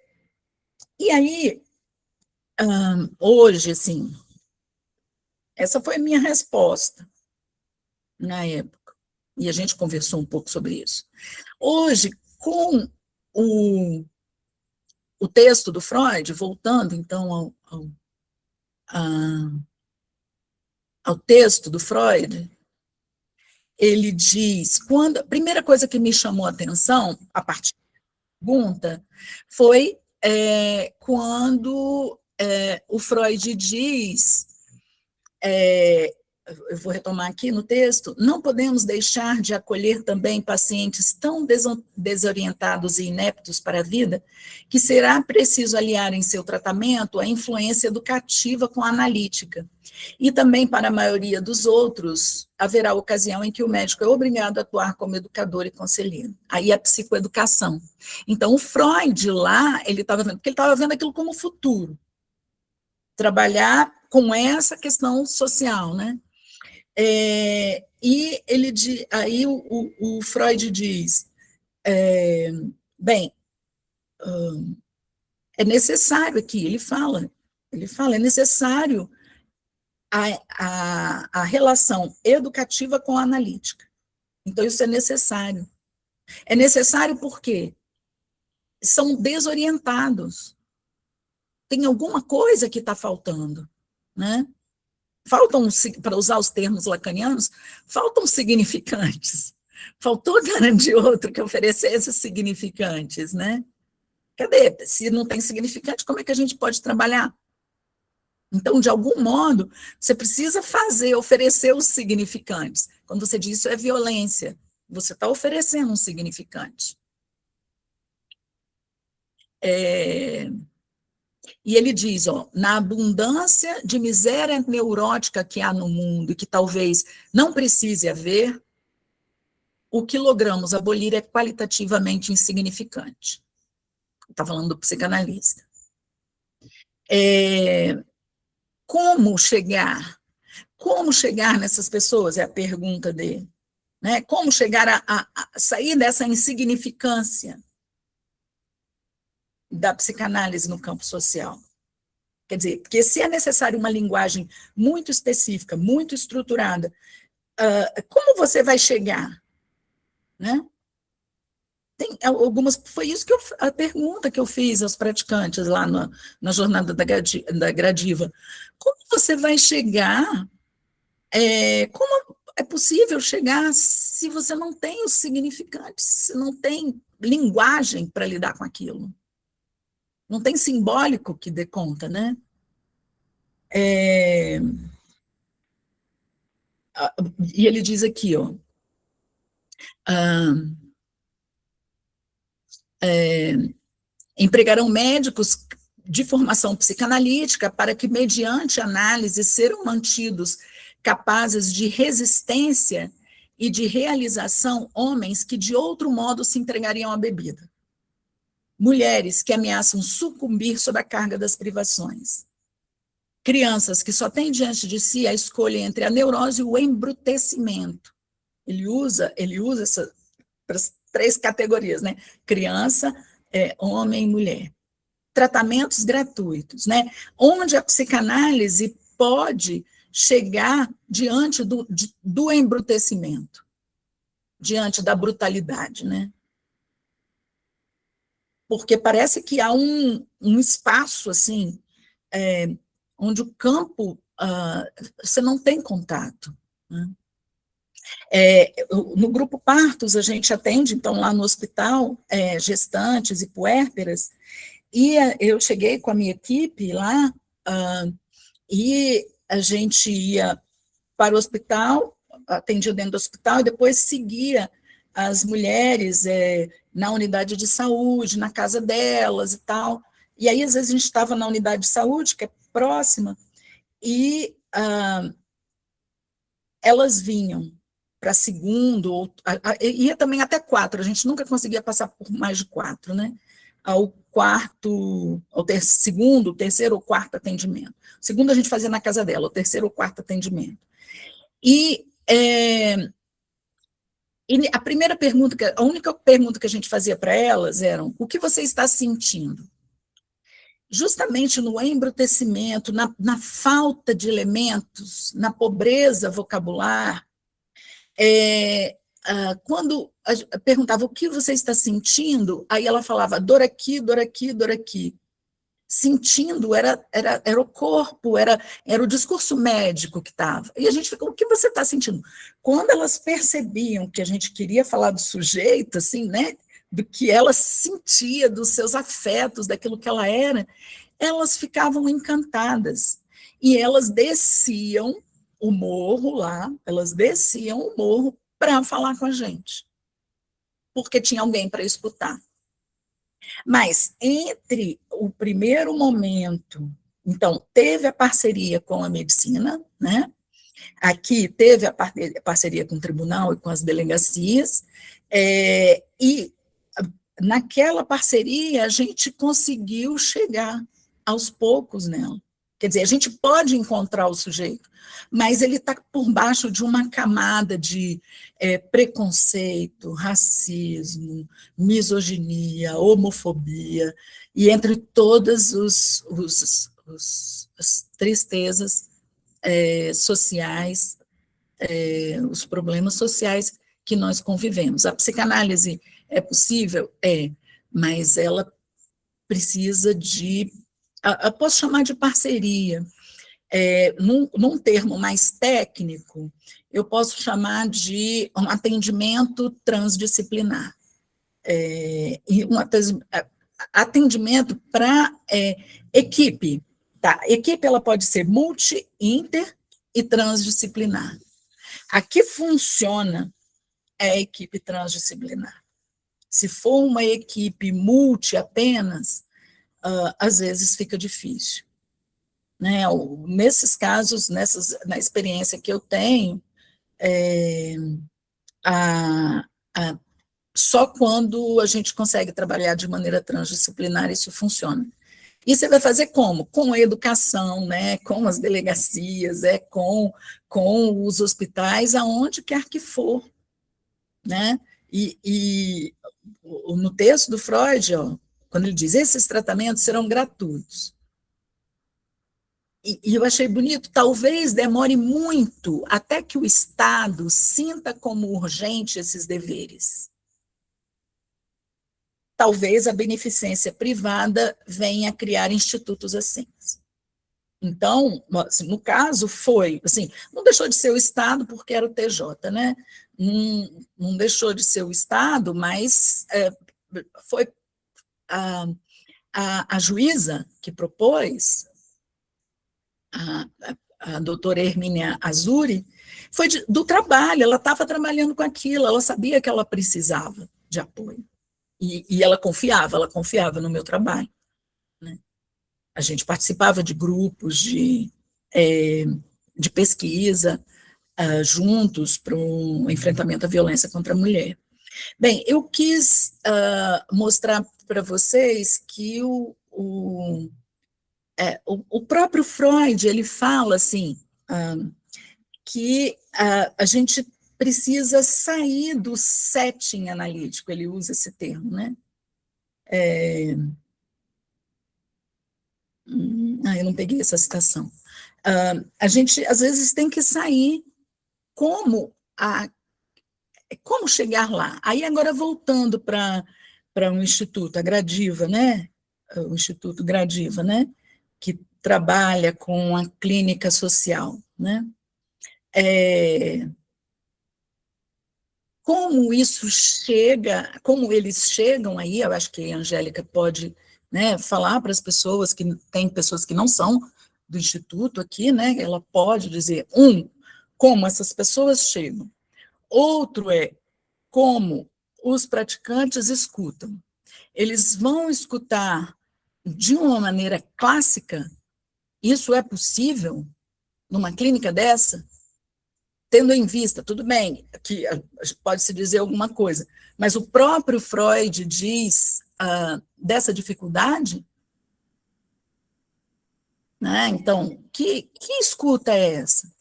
aí, hoje, assim, essa foi a minha resposta na época, e a gente conversou um pouco sobre isso. Hoje, com o texto do Freud, voltando então ao texto do Freud, ele diz, a primeira coisa que me chamou a atenção, a partir da pergunta, foi quando o Freud diz, eu vou retomar aqui no texto, não podemos deixar de acolher também pacientes tão desorientados e ineptos para a vida, que será preciso aliar em seu tratamento a influência educativa com a analítica. E também para a maioria dos outros, haverá ocasião em que o médico é obrigado a atuar como educador e conselheiro. Aí a psicoeducação. Então, o Freud lá, ele estava vendo, porque ele estava vendo aquilo como futuro. Trabalhar com essa questão social, né? E aí o Freud diz, bem, é necessário aqui, ele fala, é necessário a relação educativa com a analítica. Então, isso é necessário. É necessário porque são desorientados. Tem alguma coisa que está faltando, né? Faltam, para usar os termos lacanianos, faltam significantes. Faltou de outro que oferecesse significantes, né? Cadê? Se não tem significante, como é que a gente pode trabalhar? Então, de algum modo, você precisa oferecer os significantes. Quando você diz isso é violência, você está oferecendo um significante. E ele diz, na abundância de miséria neurótica que há no mundo e que talvez não precise haver, o que logramos abolir é qualitativamente insignificante. Está falando do psicanalista. Como chegar? Como chegar nessas pessoas? É a pergunta dele. Né? Como chegar a sair dessa insignificância da psicanálise no campo social? Quer dizer, porque se é necessário uma linguagem muito específica, muito estruturada, como você vai chegar? Né? Tem algumas, foi isso que a pergunta que eu fiz aos praticantes lá na jornada da Gradiva. Como você vai chegar? Como é possível chegar se você não tem os significantes, se não tem linguagem para lidar com aquilo? Não tem simbólico que dê conta, né? E ele diz aqui, Empregarão médicos de formação psicanalítica para que, mediante análise, serão mantidos capazes de resistência e de realização homens que, de outro modo, se entregariam à bebida. Mulheres que ameaçam sucumbir sob a carga das privações. Crianças que só têm diante de si a escolha entre a neurose e o embrutecimento. Ele usa essas 3 categorias, né? Criança, homem e mulher. Tratamentos gratuitos, né? Onde a psicanálise pode chegar diante do embrutecimento, diante da brutalidade, né? Porque parece que há um espaço, assim, onde o campo, você não tem contato, né? No grupo Partos, a gente atende, então, lá no hospital, gestantes e puérperas, e eu cheguei com a minha equipe lá, e a gente ia para o hospital, atendia dentro do hospital, e depois seguia as mulheres na unidade de saúde, na casa delas e tal. E aí, às vezes, a gente estava na unidade de saúde, que é próxima, e elas vinham para segundo, ia também até 4, a gente nunca conseguia passar por mais de 4, né? Ao segundo, terceiro ou quarto atendimento. O segundo a gente fazia na casa dela, o terceiro ou quarto atendimento. E a primeira pergunta, a única pergunta que a gente fazia para elas era: o que você está sentindo? Justamente no embrutecimento, na falta de elementos, na pobreza vocabular, quando perguntava o que você está sentindo, aí ela falava dor aqui, dor aqui, dor aqui. Sentindo era o corpo, era o discurso médico que estava. E a gente ficou: o que você está sentindo? Quando elas percebiam que a gente queria falar do sujeito, assim, né, do que ela sentia, dos seus afetos, daquilo que ela era, elas ficavam encantadas. E elas desciam o morro lá, para falar com a gente, porque tinha alguém para escutar. Mas, entre o primeiro momento, então, teve a parceria com a medicina, né? Aqui teve a parceria com o tribunal e com as delegacias, e naquela parceria a gente conseguiu chegar aos poucos nela. Quer dizer, a gente pode encontrar o sujeito, mas ele está por baixo de uma camada de preconceito, racismo, misoginia, homofobia, e entre todas as tristezas sociais, os problemas sociais que nós convivemos. A psicanálise é possível? Mas ela precisa de, eu posso chamar de parceria. Num termo mais técnico, eu posso chamar de um atendimento transdisciplinar. Atendimento para equipe. Tá? Equipe ela pode ser multi, inter e transdisciplinar. Aqui funciona a equipe transdisciplinar. Se for uma equipe multi apenas, às vezes fica difícil. Né? Nesses casos, na experiência que eu tenho, só quando a gente consegue trabalhar de maneira transdisciplinar isso funciona. E você vai fazer como? Com a educação, né? Com as delegacias, com os hospitais, aonde quer que for. Né? E no texto do Freud, quando ele diz: esses tratamentos serão gratuitos. E eu achei bonito, talvez demore muito até que o Estado sinta como urgente esses deveres. Talvez a beneficência privada venha a criar institutos assim. Então, no caso, foi, assim, não deixou de ser o Estado porque era o TJ, né? Não deixou de ser o Estado, mas foi a juíza que propôs, a doutora Hermínia Azuri, foi do trabalho, ela estava trabalhando com aquilo, ela sabia que ela precisava de apoio. E ela confiava no meu trabalho, né? A gente participava de grupos de pesquisa juntos para um enfrentamento à violência contra a mulher. Bem, eu quis mostrar para vocês que o próprio Freud, ele fala assim, que a gente precisa sair do setting analítico, ele usa esse termo, né? Eu não peguei essa citação. A gente, às vezes, tem que sair como chegar lá. Aí, agora, voltando para um instituto, a Gradiva, né? O Instituto Gradiva, né? Que trabalha com a clínica social, né? Como isso chega, como eles chegam aí, eu acho que a Angélica pode, né, falar para as pessoas, que tem pessoas que não são do Instituto aqui, né? Ela pode dizer, como essas pessoas chegam. Outro como os praticantes escutam. Eles vão escutar de uma maneira clássica? Isso é possível numa clínica dessa? Tendo em vista, tudo bem, que pode-se dizer alguma coisa, mas o próprio Freud diz dessa dificuldade, né? Então, que escuta é essa?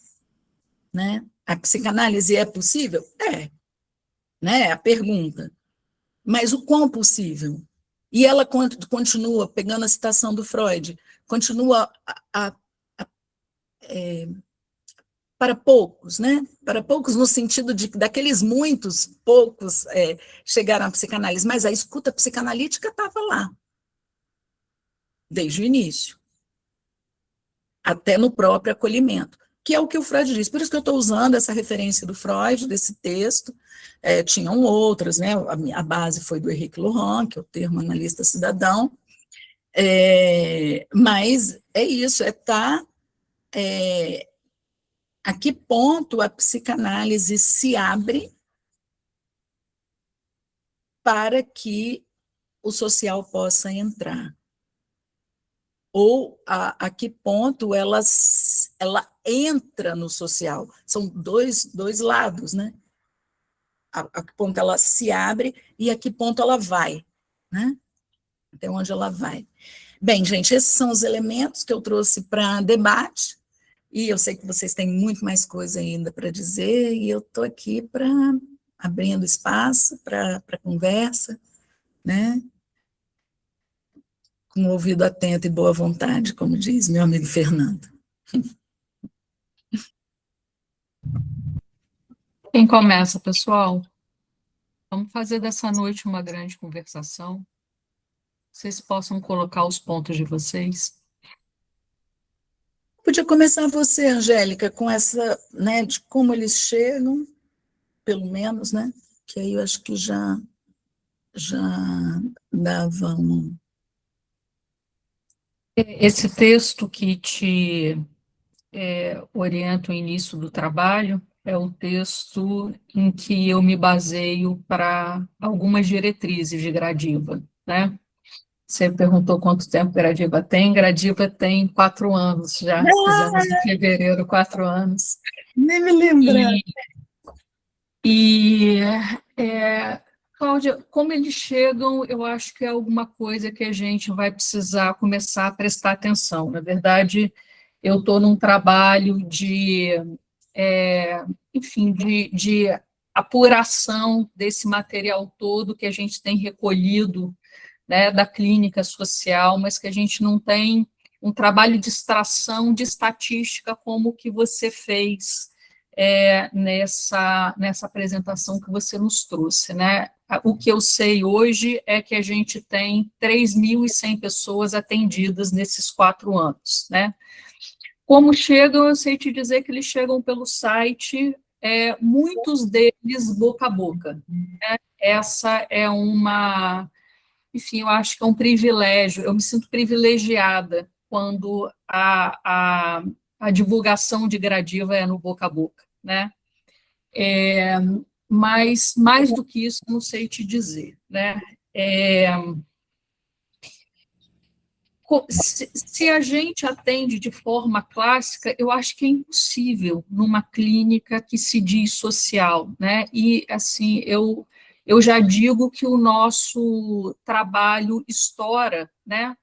Né? A psicanálise é possível? É, né? A pergunta. Mas o quão possível? E ela continua, pegando a citação do Freud, continua para poucos, né? Para poucos no sentido de daqueles muitos, poucos chegaram à psicanálise, mas a escuta psicanalítica estava lá, desde o início, até no próprio acolhimento, que é o que o Freud diz. Por isso que eu estou usando essa referência do Freud, desse texto. Tinham outras, né? A base foi do Henrique Laurent, que é o termo analista cidadão, mas é isso, a que ponto a psicanálise se abre para que o social possa entrar. Ou a que ponto ela entra no social. São dois lados, né? A que ponto ela se abre e a que ponto ela vai, né? Até onde ela vai. Bem, gente, esses são os elementos que eu trouxe para debate, e eu sei que vocês têm muito mais coisa ainda para dizer, e eu estou aqui para abrindo espaço para conversa, né? Com o ouvido atento e boa vontade, como diz meu amigo Fernando. Quem começa, pessoal? Vamos fazer dessa noite uma grande conversação. Vocês possam colocar os pontos de vocês. Podia começar você, Angélica, com essa, né, de como eles chegam, pelo menos, né? Que aí eu acho que já dava um... Esse texto que te orienta o início do trabalho é o texto em que eu me baseio para algumas diretrizes de Gradiva, né? Você perguntou quanto tempo Gradiva tem. Gradiva tem 4 anos já. Fizemos em fevereiro 4 anos. Nem me lembrar. Cláudia, como eles chegam, eu acho que é alguma coisa que a gente vai precisar começar a prestar atenção. Na verdade, eu estou num trabalho enfim, de apuração desse material todo que a gente tem recolhido, né, da clínica social, mas que a gente não tem um trabalho de extração de estatística como o que você fez nessa apresentação que você nos trouxe, né? O que eu sei hoje é que a gente tem 3.100 pessoas atendidas nesses 4 anos, né? Como chegam, eu sei te dizer que eles chegam pelo site, muitos deles boca a boca, né? Essa é enfim, eu acho que é um privilégio, eu me sinto privilegiada quando a divulgação de Gradiva é no boca a boca, né? Mas, mais do que isso, não sei te dizer, né? Se a gente atende de forma clássica, eu acho que é impossível numa clínica que se diz social, né? E, assim, eu já digo que o nosso trabalho estoura, né,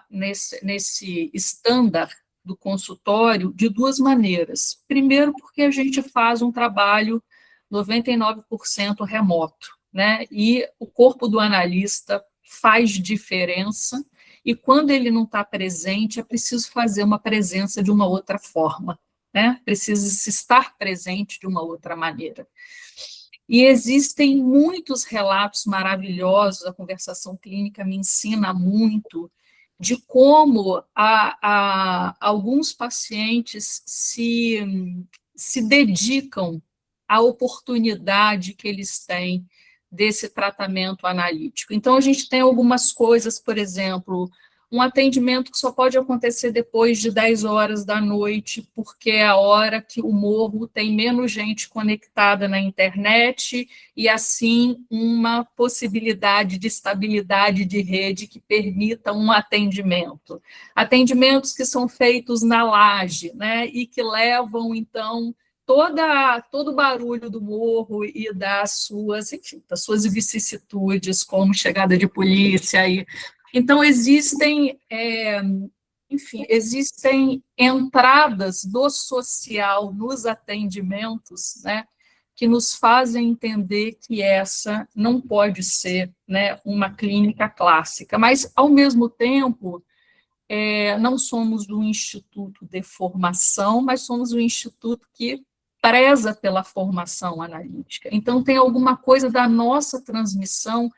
nesse estándar do consultório de duas maneiras. Primeiro, porque a gente faz um trabalho 99% remoto, né? E o corpo do analista faz diferença, e quando ele não está presente, é preciso fazer uma presença de uma outra forma, né? Precisa se estar presente de uma outra maneira. E existem muitos relatos maravilhosos, a conversação clínica me ensina muito, de como alguns pacientes se dedicam à oportunidade que eles têm desse tratamento analítico. Então, a gente tem algumas coisas, por exemplo, um atendimento que só pode acontecer depois de 10 horas da noite, porque é a hora que o morro tem menos gente conectada na internet, e assim uma possibilidade de estabilidade de rede que permita um atendimento. Atendimentos que são feitos na laje, né, e que levam, então, todo o barulho do morro e enfim, das suas vicissitudes, como chegada de polícia. Então, enfim, existem entradas do social nos atendimentos, né, que nos fazem entender que essa não pode ser, né, uma clínica clássica, mas, ao mesmo tempo, não somos um instituto de formação, mas somos um instituto que preza pela formação analítica. Então, tem alguma coisa da nossa transmissão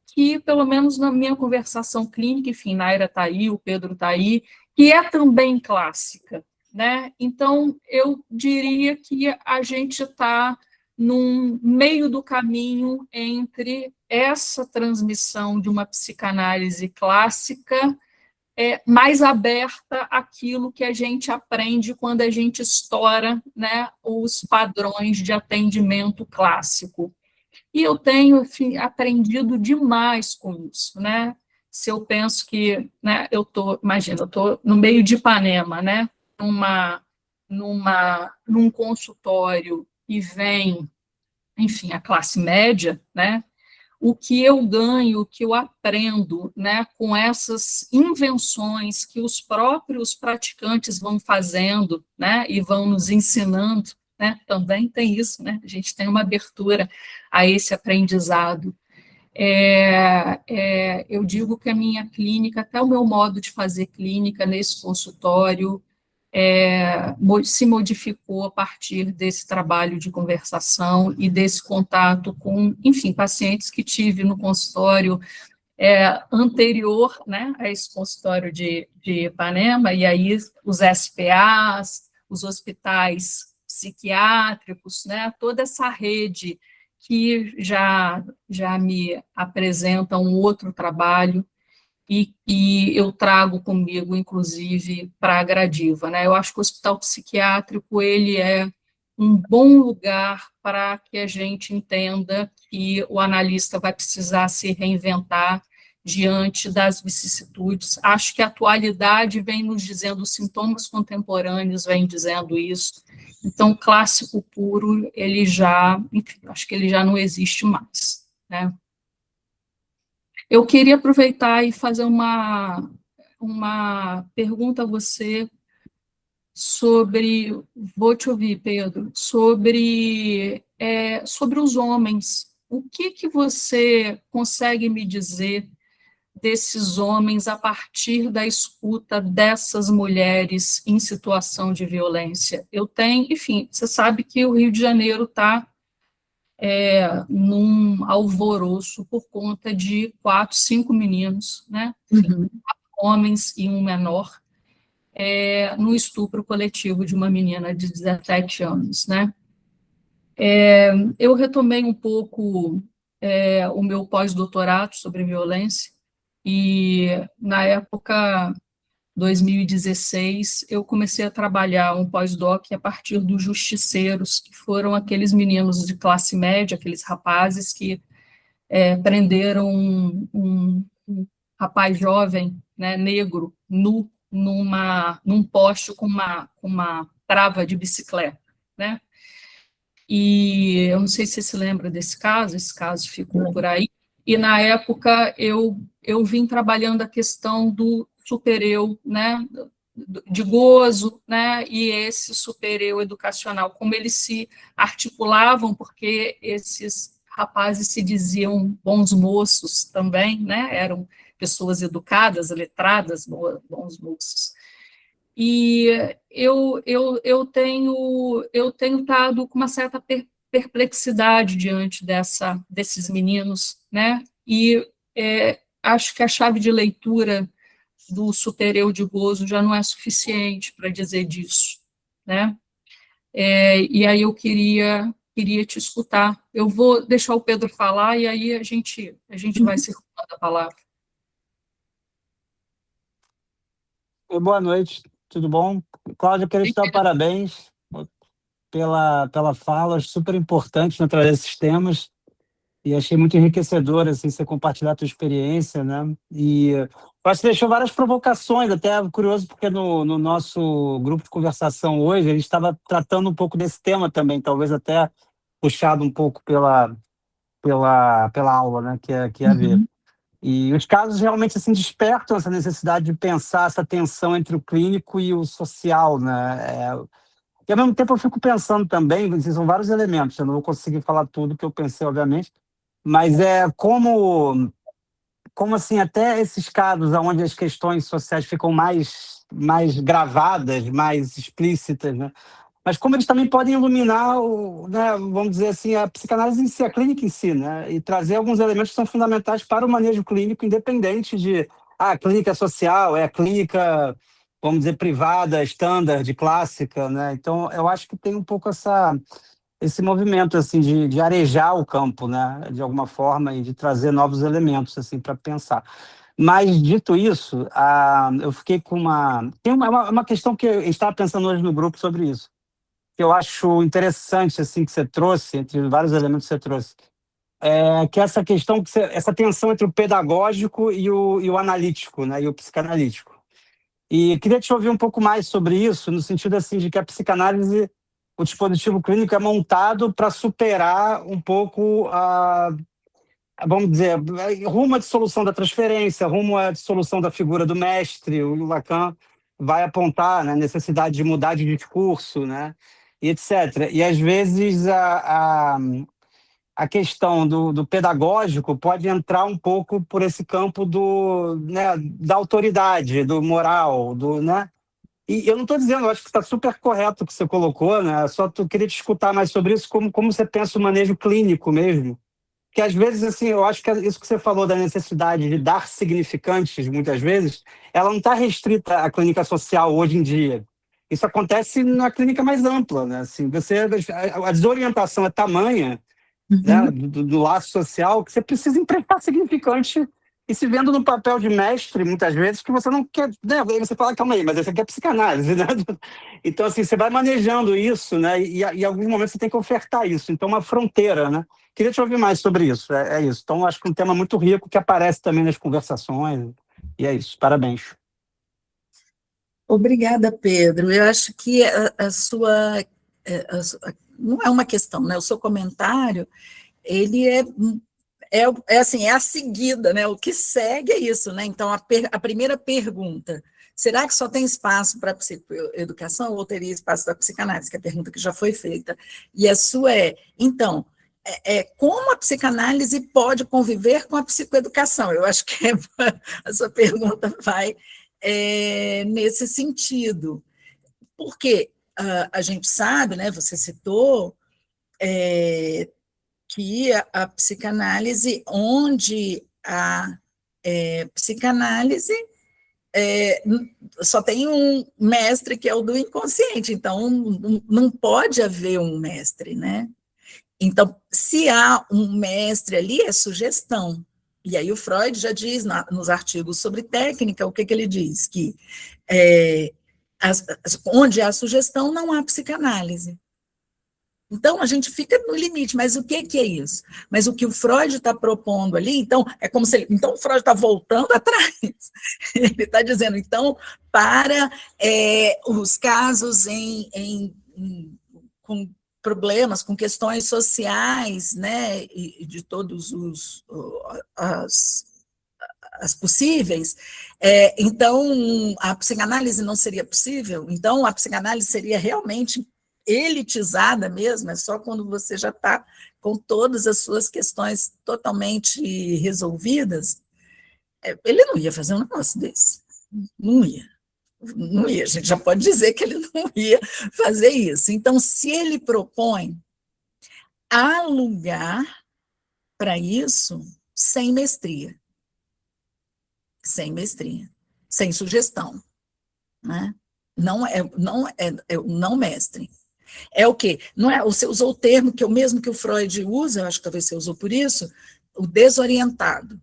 que, pelo menos na minha conversação clínica, enfim, Naira está aí, o Pedro está aí, que é também clássica, né? Então, eu diria que a gente está num meio do caminho entre essa transmissão de uma psicanálise clássica mais aberta àquilo que a gente aprende quando a gente estoura, né, os padrões de atendimento clássico. E eu tenho, enfim, aprendido demais com isso, né? Se eu penso que, né, imagina, eu estou no meio de Ipanema, né, num consultório, e vem, enfim, a classe média, né, o que eu ganho, o que eu aprendo, né, com essas invenções que os próprios praticantes vão fazendo, né, e vão nos ensinando, né, também tem isso, né, a gente tem uma abertura a esse aprendizado. Eu digo que a minha clínica, até o meu modo de fazer clínica nesse consultório, se modificou a partir desse trabalho de conversação e desse contato com, enfim, pacientes que tive no consultório anterior, né, a esse consultório de Ipanema, e aí os SPAs, os hospitais psiquiátricos, né, toda essa rede que já me apresenta um outro trabalho, e eu trago comigo, inclusive, para a Gradiva, né? Eu acho que o hospital psiquiátrico ele é um bom lugar para que a gente entenda que o analista vai precisar se reinventar diante das vicissitudes. Acho que a atualidade vem nos dizendo, os sintomas contemporâneos vêm dizendo isso. Então, o clássico puro, enfim, acho que ele já não existe mais, né? Eu queria aproveitar e fazer uma pergunta a você vou te ouvir, Pedro, sobre os homens. O que você consegue me dizer desses homens a partir da escuta dessas mulheres em situação de violência? Enfim, você sabe que o Rio de Janeiro está num alvoroço por conta de 4, 5 meninos, né? Enfim, homens e um menor, no estupro coletivo de uma menina de 17 anos, né? Eu retomei um pouco o meu pós-doutorado sobre violência, e na época 2016, eu comecei a trabalhar um pós-doc a partir dos justiceiros, que foram aqueles meninos de classe média, aqueles rapazes que prenderam um rapaz jovem, né, negro, nu, num poste com uma trava de bicicleta, né? E eu não sei se você se lembra desse caso, esse caso ficou por aí. E na época eu vim trabalhando a questão do supereu, né, de gozo, né, e esse supereu educacional, como eles se articulavam, porque esses rapazes se diziam bons moços também, né, eram pessoas educadas, letradas, bons moços. E eu tenho estado com uma certa perplexidade diante desses meninos, né? E acho que a chave de leitura do supereu de gozo já não é suficiente para dizer disso, né? E aí eu queria te escutar. Eu vou deixar o Pedro falar e aí a gente vai circulando a palavra. Boa noite, tudo bom? Cláudia, eu queria te dar parabéns pela fala, acho super importante na trazer esses temas, e achei muito enriquecedor assim, você compartilhar a tua experiência, né? E eu acho que deixou várias provocações, até curioso, porque no nosso grupo de conversação hoje, a gente estava tratando um pouco desse tema também, talvez até puxado um pouco pela aula, né? Que é a ver. E os casos realmente assim despertam essa necessidade de pensar essa tensão entre o clínico e o social, né? E ao mesmo tempo eu fico pensando também, assim, são vários elementos, eu não vou conseguir falar tudo que eu pensei, obviamente, mas como assim, até esses casos onde as questões sociais ficam mais gravadas, mais explícitas, né? Mas como eles também podem iluminar, né, vamos dizer assim, a psicanálise em si, a clínica em si, né, e trazer alguns elementos que são fundamentais para o manejo clínico, independente de, a clínica social, a clínica, vamos dizer, privada, standard, clássica, né? Então, eu acho que tem um pouco esse movimento, assim, de arejar o campo, né, de alguma forma, e de trazer novos elementos, assim, para pensar. Mas, dito isso, eu fiquei com tem uma questão que a gente estava pensando hoje no grupo sobre isso, que eu acho interessante, assim, que você trouxe, entre vários elementos que você trouxe, que essa questão, essa tensão entre o pedagógico e o analítico, né, e o psicanalítico. E queria te ouvir um pouco mais sobre isso, no sentido, assim, de que a psicanálise, o dispositivo clínico é montado para superar um pouco vamos dizer, rumo à dissolução da transferência, rumo à dissolução da figura do mestre. O Lacan vai apontar, né, a necessidade de mudar de discurso, né, e etc. E, às vezes, a questão do pedagógico pode entrar um pouco por esse campo né, da autoridade, do moral, né? E eu não estou dizendo, eu acho que está super correto o que você colocou, né? Só queria te escutar mais sobre isso, como você pensa o manejo clínico mesmo, que às vezes, assim, eu acho que isso que você falou da necessidade de dar significantes, muitas vezes, ela não está restrita à clínica social hoje em dia. Isso acontece na clínica mais ampla, né? Assim, a desorientação é tamanha, né, do laço social, que você precisa emprestar significante e se vendo no papel de mestre, muitas vezes, que você não quer, né? Aí você fala, calma aí, mas essa aqui é psicanálise, né? Então, assim, você vai manejando isso, né? E em alguns momentos você tem que ofertar isso. Então, uma fronteira, né? Queria te ouvir mais sobre isso, é isso. Então, acho que é um tema muito rico que aparece também nas conversações, e é isso. Parabéns. Obrigada, Pedro. Eu acho que a sua... não é uma questão, né? O seu comentário, ele assim, é a seguida, né? O que segue é isso, né? Então, a primeira pergunta, será que só tem espaço para a psicoeducação ou teria espaço para a psicanálise? Que é a pergunta que já foi feita. E a sua então, como a psicanálise pode conviver com a psicoeducação? Eu acho que a sua pergunta vai nesse sentido. Porque a gente sabe, né? Você citou que a psicanálise, onde a psicanálise só tem um mestre, que é o do inconsciente, então não pode haver um mestre, né? Então, se há um mestre ali, é sugestão. E aí o Freud já diz, nos artigos sobre técnica, o que ele diz? Que onde há sugestão, não há psicanálise. Então, a gente fica no limite, mas o que é isso? Mas o que o Freud está propondo ali, então, é como se ele, então o Freud está voltando atrás. Ele está dizendo, então, para os casos com problemas, com questões sociais, né, e de todos as possíveis, então a psicanálise não seria possível, então a psicanálise seria realmente elitizada mesmo, é só quando você já está com todas as suas questões totalmente resolvidas. Ele não ia fazer um negócio desse, não ia. Não ia, a gente já pode dizer que ele não ia fazer isso. Então, se ele propõe, há lugar para isso sem mestria, sem sugestão, né? Não mestre. É o quê? Não é, você usou o termo que o mesmo que o Freud usa, eu acho que talvez você usou por isso, o desorientado.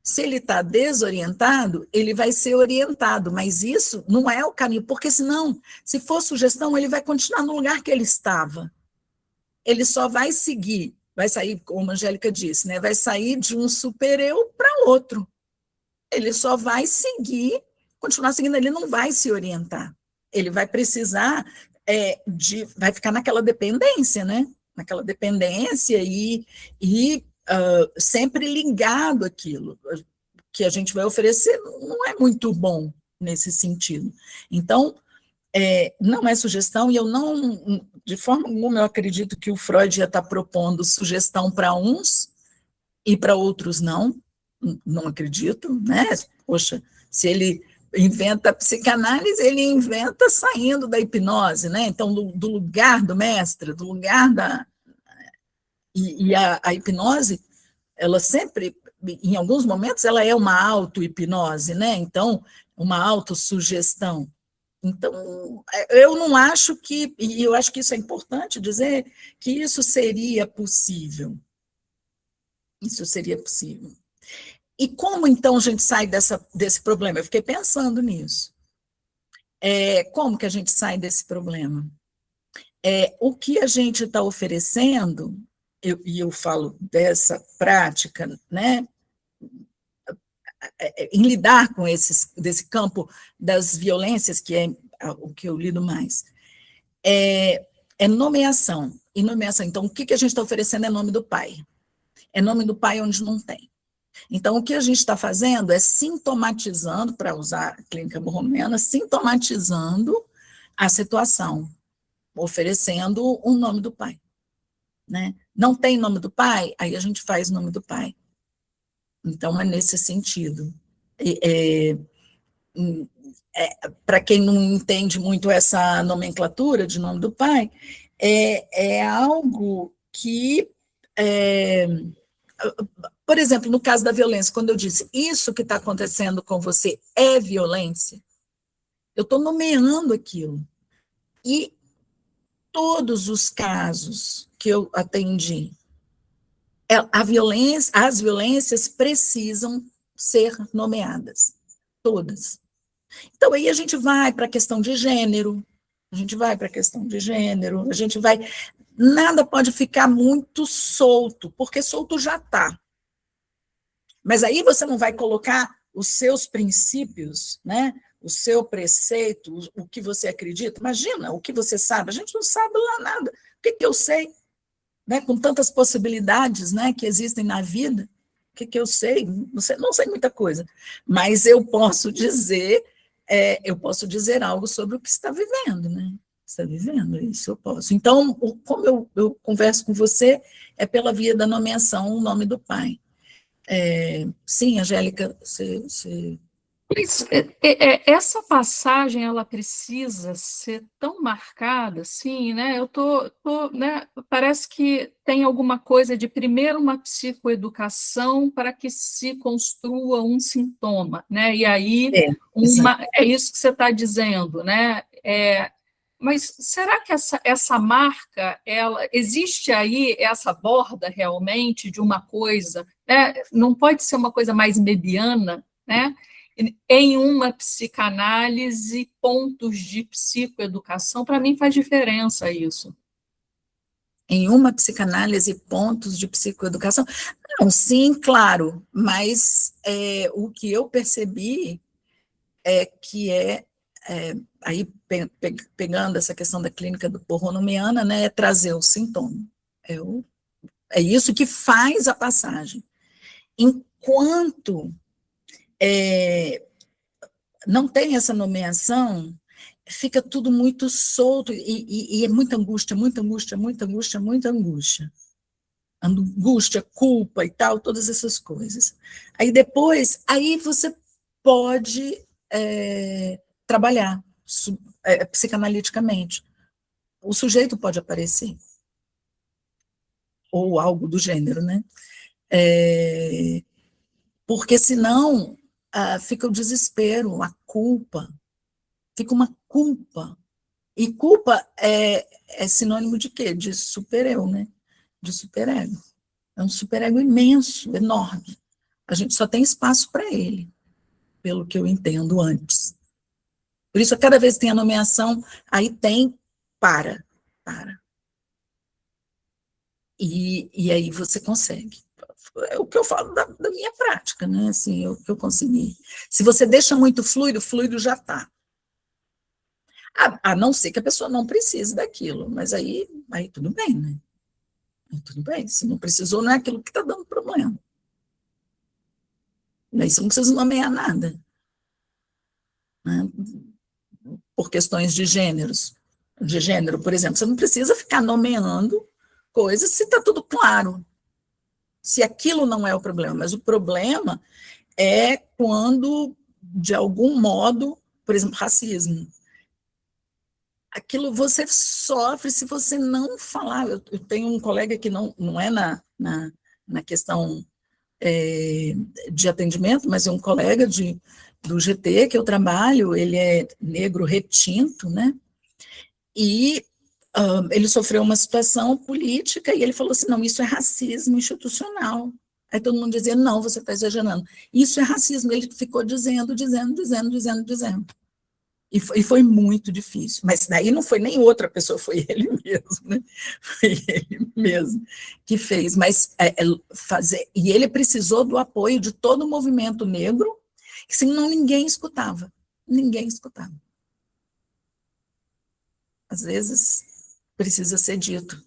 Se ele está desorientado, ele vai ser orientado, mas isso não é o caminho, porque senão, se for sugestão, ele vai continuar no lugar que ele estava. Ele só vai seguir, vai sair, como a Angélica disse, né? Vai sair de um super-eu para outro. Ele só vai seguir, continuar seguindo, ele não vai se orientar. Ele vai precisar vai ficar naquela dependência, né? Naquela dependência e sempre ligado àquilo. O que a gente vai oferecer não é muito bom nesse sentido. Então, não é sugestão, e eu não, de forma alguma, eu acredito que o Freud ia estar propondo sugestão para uns e para outros não acredito, né? Poxa, se ele inventa a psicanálise, ele inventa saindo da hipnose, né? Então, do lugar do mestre, do lugar da... E a hipnose, ela sempre, em alguns momentos, ela é uma auto-hipnose, né? Então, uma autossugestão. Então, eu não acho que, e eu acho que isso é importante dizer, que isso seria possível. Isso seria possível. E como, então, a gente sai desse problema? Eu fiquei pensando nisso. Como que a gente sai desse problema? O que a gente está oferecendo, e eu falo dessa prática, né, em lidar com desse campo das violências, que é o que eu lido mais, é nomeação. E nomeação, então, o que a gente está oferecendo é nome do pai. É nome do pai onde não tem. Então, o que a gente está fazendo é sintomatizando, para usar a clínica borromiana, sintomatizando a situação, oferecendo um nome do pai. Né? Não tem nome do pai? Aí a gente faz nome do pai. Então, é nesse sentido. Para quem não entende muito essa nomenclatura de nome do pai, é algo que... por exemplo, no caso da violência, quando eu disse isso que está acontecendo com você é violência, eu estou nomeando aquilo. E todos os casos que eu atendi, as violências precisam ser nomeadas, todas. Então, aí a gente vai para a questão de gênero, nada pode ficar muito solto, porque solto já está. Mas aí você não vai colocar os seus princípios, né? O seu preceito, o que você acredita. Imagina o que você sabe. A gente não sabe lá nada. O que eu sei? Né? Com tantas possibilidades, né, que existem na vida, o que eu sei? Não sei muita coisa. Mas eu posso dizer algo sobre o que está vivendo, né? Está vivendo, isso eu posso. Então, como eu converso com você, é pela via da nomeação, o nome do pai. Sim, Angélica, você... Essa passagem, ela precisa ser tão marcada, assim, né? Né? Parece que tem alguma coisa de primeiro uma psicoeducação para que se construa um sintoma, né? E aí, é isso que você está dizendo, né? Mas será que essa marca, existe aí essa borda realmente de uma coisa, né? Não pode ser uma coisa mais mediana, né? Em uma psicanálise, pontos de psicoeducação, para mim faz diferença isso. Em uma psicanálise, pontos de psicoeducação? Não, sim, claro, mas o que eu percebi é que aí pegando essa questão da clínica do Porronomiana, né, é trazer o sintoma. É isso que faz a passagem. Enquanto não tem essa nomeação, fica tudo muito solto e é muita angústia, muita angústia, muita angústia, muita angústia. Angústia, culpa e tal, todas essas coisas. Aí depois, aí você pode trabalhar psicanaliticamente. O sujeito pode aparecer, ou algo do gênero, né? Porque senão fica o desespero, a culpa, fica uma culpa. E culpa é sinônimo de quê? De supereu, né? De superego. É um superego imenso, enorme. A gente só tem espaço para ele, pelo que eu entendo antes. Por isso, cada vez que tem a nomeação, aí tem para. E aí você consegue. É o que eu falo da minha prática, né? Assim, é o que eu consegui. Se você deixa muito fluido, fluido já está. A não ser que a pessoa não precise daquilo, mas aí tudo bem, né? Tudo bem, se não precisou, não é aquilo que está dando problema. Aí você não precisa nomear nada, né? Por questões de gênero, por exemplo, você não precisa ficar nomeando coisas se está tudo claro, se aquilo não é o problema, mas o problema é quando, de algum modo, por exemplo, racismo, aquilo você sofre se você não falar. Eu tenho um colega que não é na questão de atendimento, mas é um colega do GT que eu trabalho, ele é negro retinto, né? E ele sofreu uma situação política e ele falou assim, não, isso é racismo institucional. Aí todo mundo dizia, não, você está exagerando. Isso é racismo. Ele ficou dizendo. E foi muito difícil. Mas daí não foi nem outra pessoa, foi ele mesmo, né? Foi ele mesmo que fez. Mas fazer. E ele precisou do apoio de todo o movimento negro, que senão ninguém escutava. Ninguém escutava. Às vezes precisa ser dito.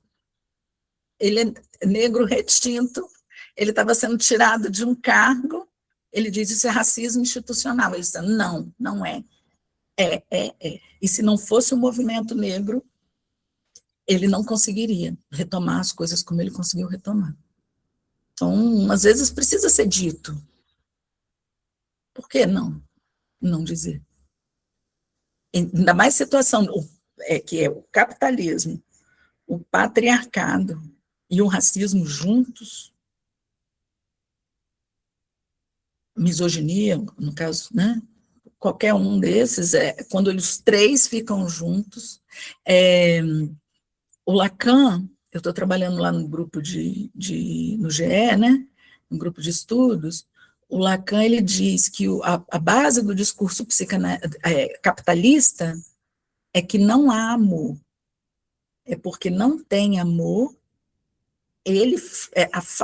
Ele é negro retinto, ele estava sendo tirado de um cargo, ele diz isso é racismo institucional. Ele disse, não é. E se não fosse o movimento negro, ele não conseguiria retomar as coisas como ele conseguiu retomar. Então, às vezes precisa ser dito. Por que não dizer? Ainda mais situação que é o capitalismo, o patriarcado e o racismo juntos, misoginia, no caso, né? Qualquer um desses, quando os três ficam juntos. O Lacan, eu estou trabalhando lá no grupo no GE, né? No grupo de estudos, o Lacan ele diz que a base do discurso capitalista é que não há amor. É porque não tem amor,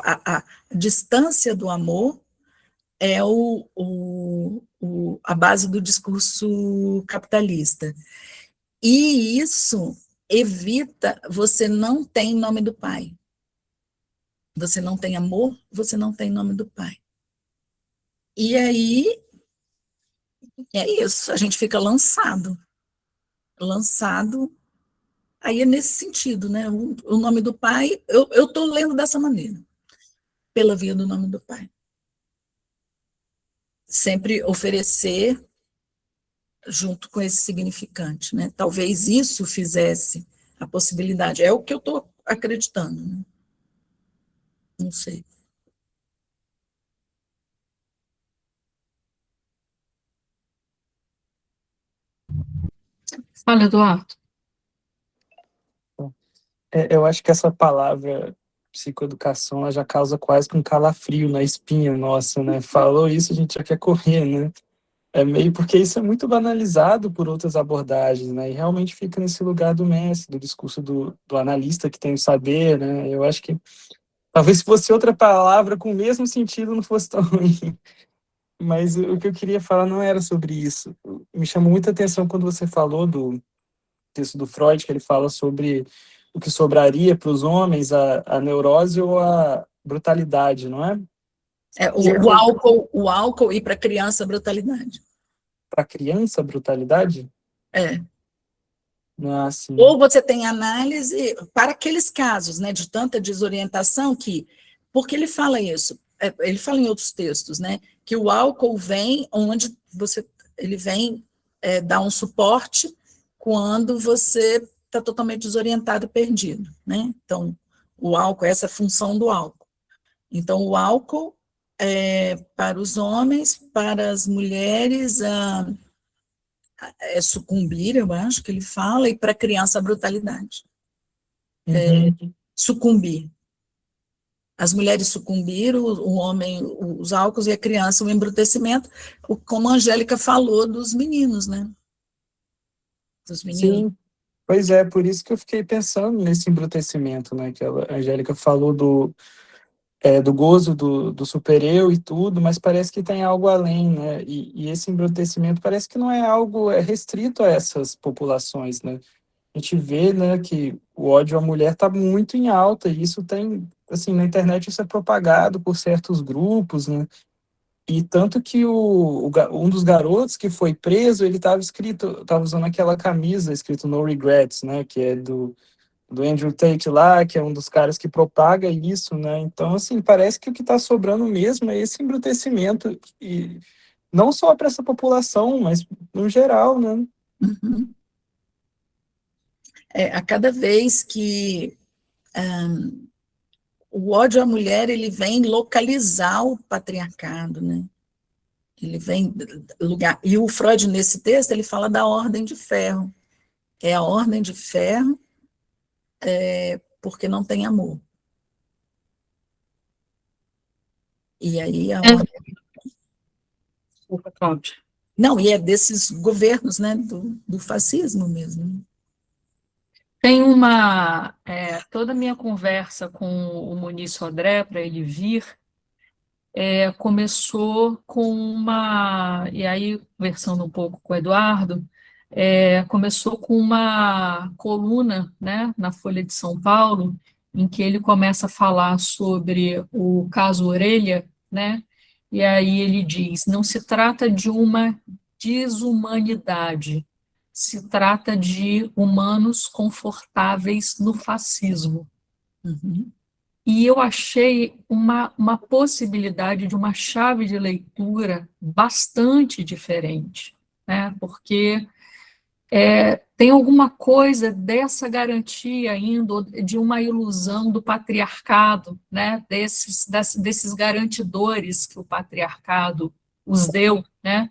a distância do amor é a base do discurso capitalista. E isso evita, você não tem nome do pai. Você não tem amor, você não tem nome do pai. E aí, é isso, a gente fica lançado, aí é nesse sentido, né? O nome do pai, eu estou lendo dessa maneira, pela via do nome do pai. Sempre oferecer junto com esse significante, né? Talvez isso fizesse a possibilidade, é o que eu estou acreditando, né? Não sei. Fala, Eduardo. Eu acho que essa palavra psicoeducação ela já causa quase que um calafrio na espinha nossa, né? Falou isso, a gente já quer correr, né? É meio porque isso é muito banalizado por outras abordagens, né? E realmente fica nesse lugar do mestre, do discurso do analista que tem o saber, né? Eu acho que talvez se fosse outra palavra com o mesmo sentido não fosse tão ruim. Mas o que eu queria falar não era sobre isso. Me chamou muita atenção quando você falou do texto do Freud, que ele fala sobre o que sobraria para os homens, a neurose ou a brutalidade, não é? O álcool e para criança, a brutalidade. Para criança, brutalidade? É. Ah, sim. Ou você tem análise para aqueles casos, né, de tanta desorientação que, porque ele fala isso, ele fala em outros textos, né, que o álcool vem onde ele vem dar um suporte quando você está totalmente desorientado e perdido, né? Então, o álcool, essa é a função do álcool. Então, o álcool para os homens, para as mulheres, sucumbir, eu acho que ele fala, e para a criança a brutalidade. Sucumbir. As mulheres sucumbiram, o homem, os álcools, e a criança o embrutecimento, como a Angélica falou dos meninos, né? Dos meninos. Sim, pois é, por isso que eu fiquei pensando nesse embrutecimento, né? Que a Angélica falou do gozo do super-eu e tudo, mas parece que tem algo além, né? E esse embrutecimento parece que não é algo restrito a essas populações, né? A gente vê, né, que o ódio à mulher está muito em alta, e isso tem, assim, na internet isso é propagado por certos grupos, né? E tanto que um dos garotos que foi preso, ele estava usando aquela camisa escrito No Regrets, né? Que é do Andrew Tate lá, que é um dos caras que propaga isso, né? Então, assim, parece que o que está sobrando mesmo é esse embrutecimento, e não só para essa população, mas no geral, né? Uhum. A cada vez que o ódio à mulher, ele vem localizar o patriarcado, né? Ele vem lugar. E o Freud, nesse texto, ele fala da ordem de ferro. É a ordem de ferro porque não tem amor. E aí a ordem... Desculpa, Cláudia. Não, e é desses governos, né, do fascismo mesmo. Tem toda a minha conversa com o Muniz Sodré, para ele vir, começou com e aí, conversando um pouco com o Eduardo, começou com uma coluna, né, na Folha de São Paulo, em que ele começa a falar sobre o caso Orelha, né, e aí ele diz, não se trata de uma desumanidade, se trata de humanos confortáveis no fascismo. Uhum. E eu achei uma possibilidade de uma chave de leitura bastante diferente, né? Porque tem alguma coisa dessa garantia ainda, de uma ilusão do patriarcado, né? Desses garantidores que o patriarcado os deu, né?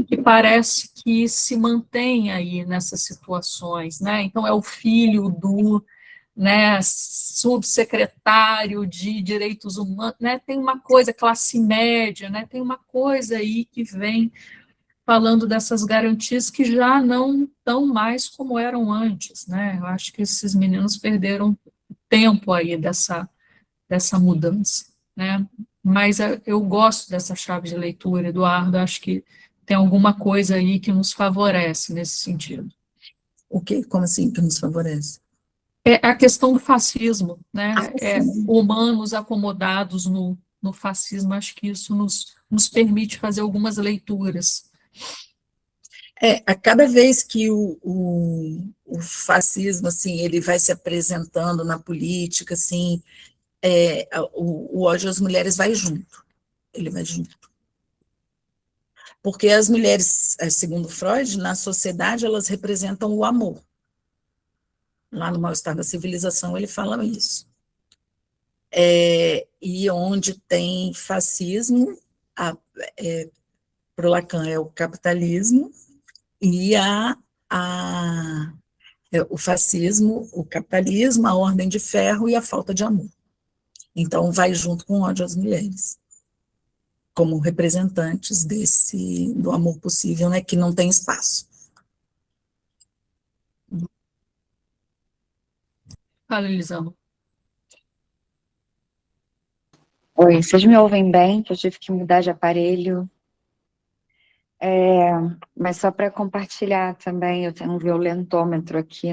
Que parece que se mantém aí nessas situações, né? Então, é o filho do, né, subsecretário de direitos humanos, né? Tem uma coisa, classe média, né? Tem uma coisa aí que vem falando dessas garantias que já não estão mais como eram antes, né? Eu acho que esses meninos perderam tempo aí dessa mudança, né? Mas eu gosto dessa chave de leitura, Eduardo, acho que tem alguma coisa aí que nos favorece nesse sentido. O quê? Como assim que nos favorece? É a questão do fascismo, né? Humanos acomodados no fascismo, acho que isso nos permite fazer algumas leituras. A cada vez que o fascismo, assim, ele vai se apresentando na política, assim, o ódio às mulheres vai junto, ele vai junto. Porque as mulheres, segundo Freud, na sociedade, elas representam o amor. Lá no Mal-Estar da Civilização ele fala isso. E onde tem fascismo, para o Lacan é o capitalismo, e o fascismo, o capitalismo, a ordem de ferro e a falta de amor. Então, vai junto com o ódio às mulheres. como representantes do amor possível, né, que não tem espaço. Fala, Elisama. Oi, vocês me ouvem bem? Que eu tive que mudar de aparelho. Mas só para compartilhar também, eu tenho um violentômetro aqui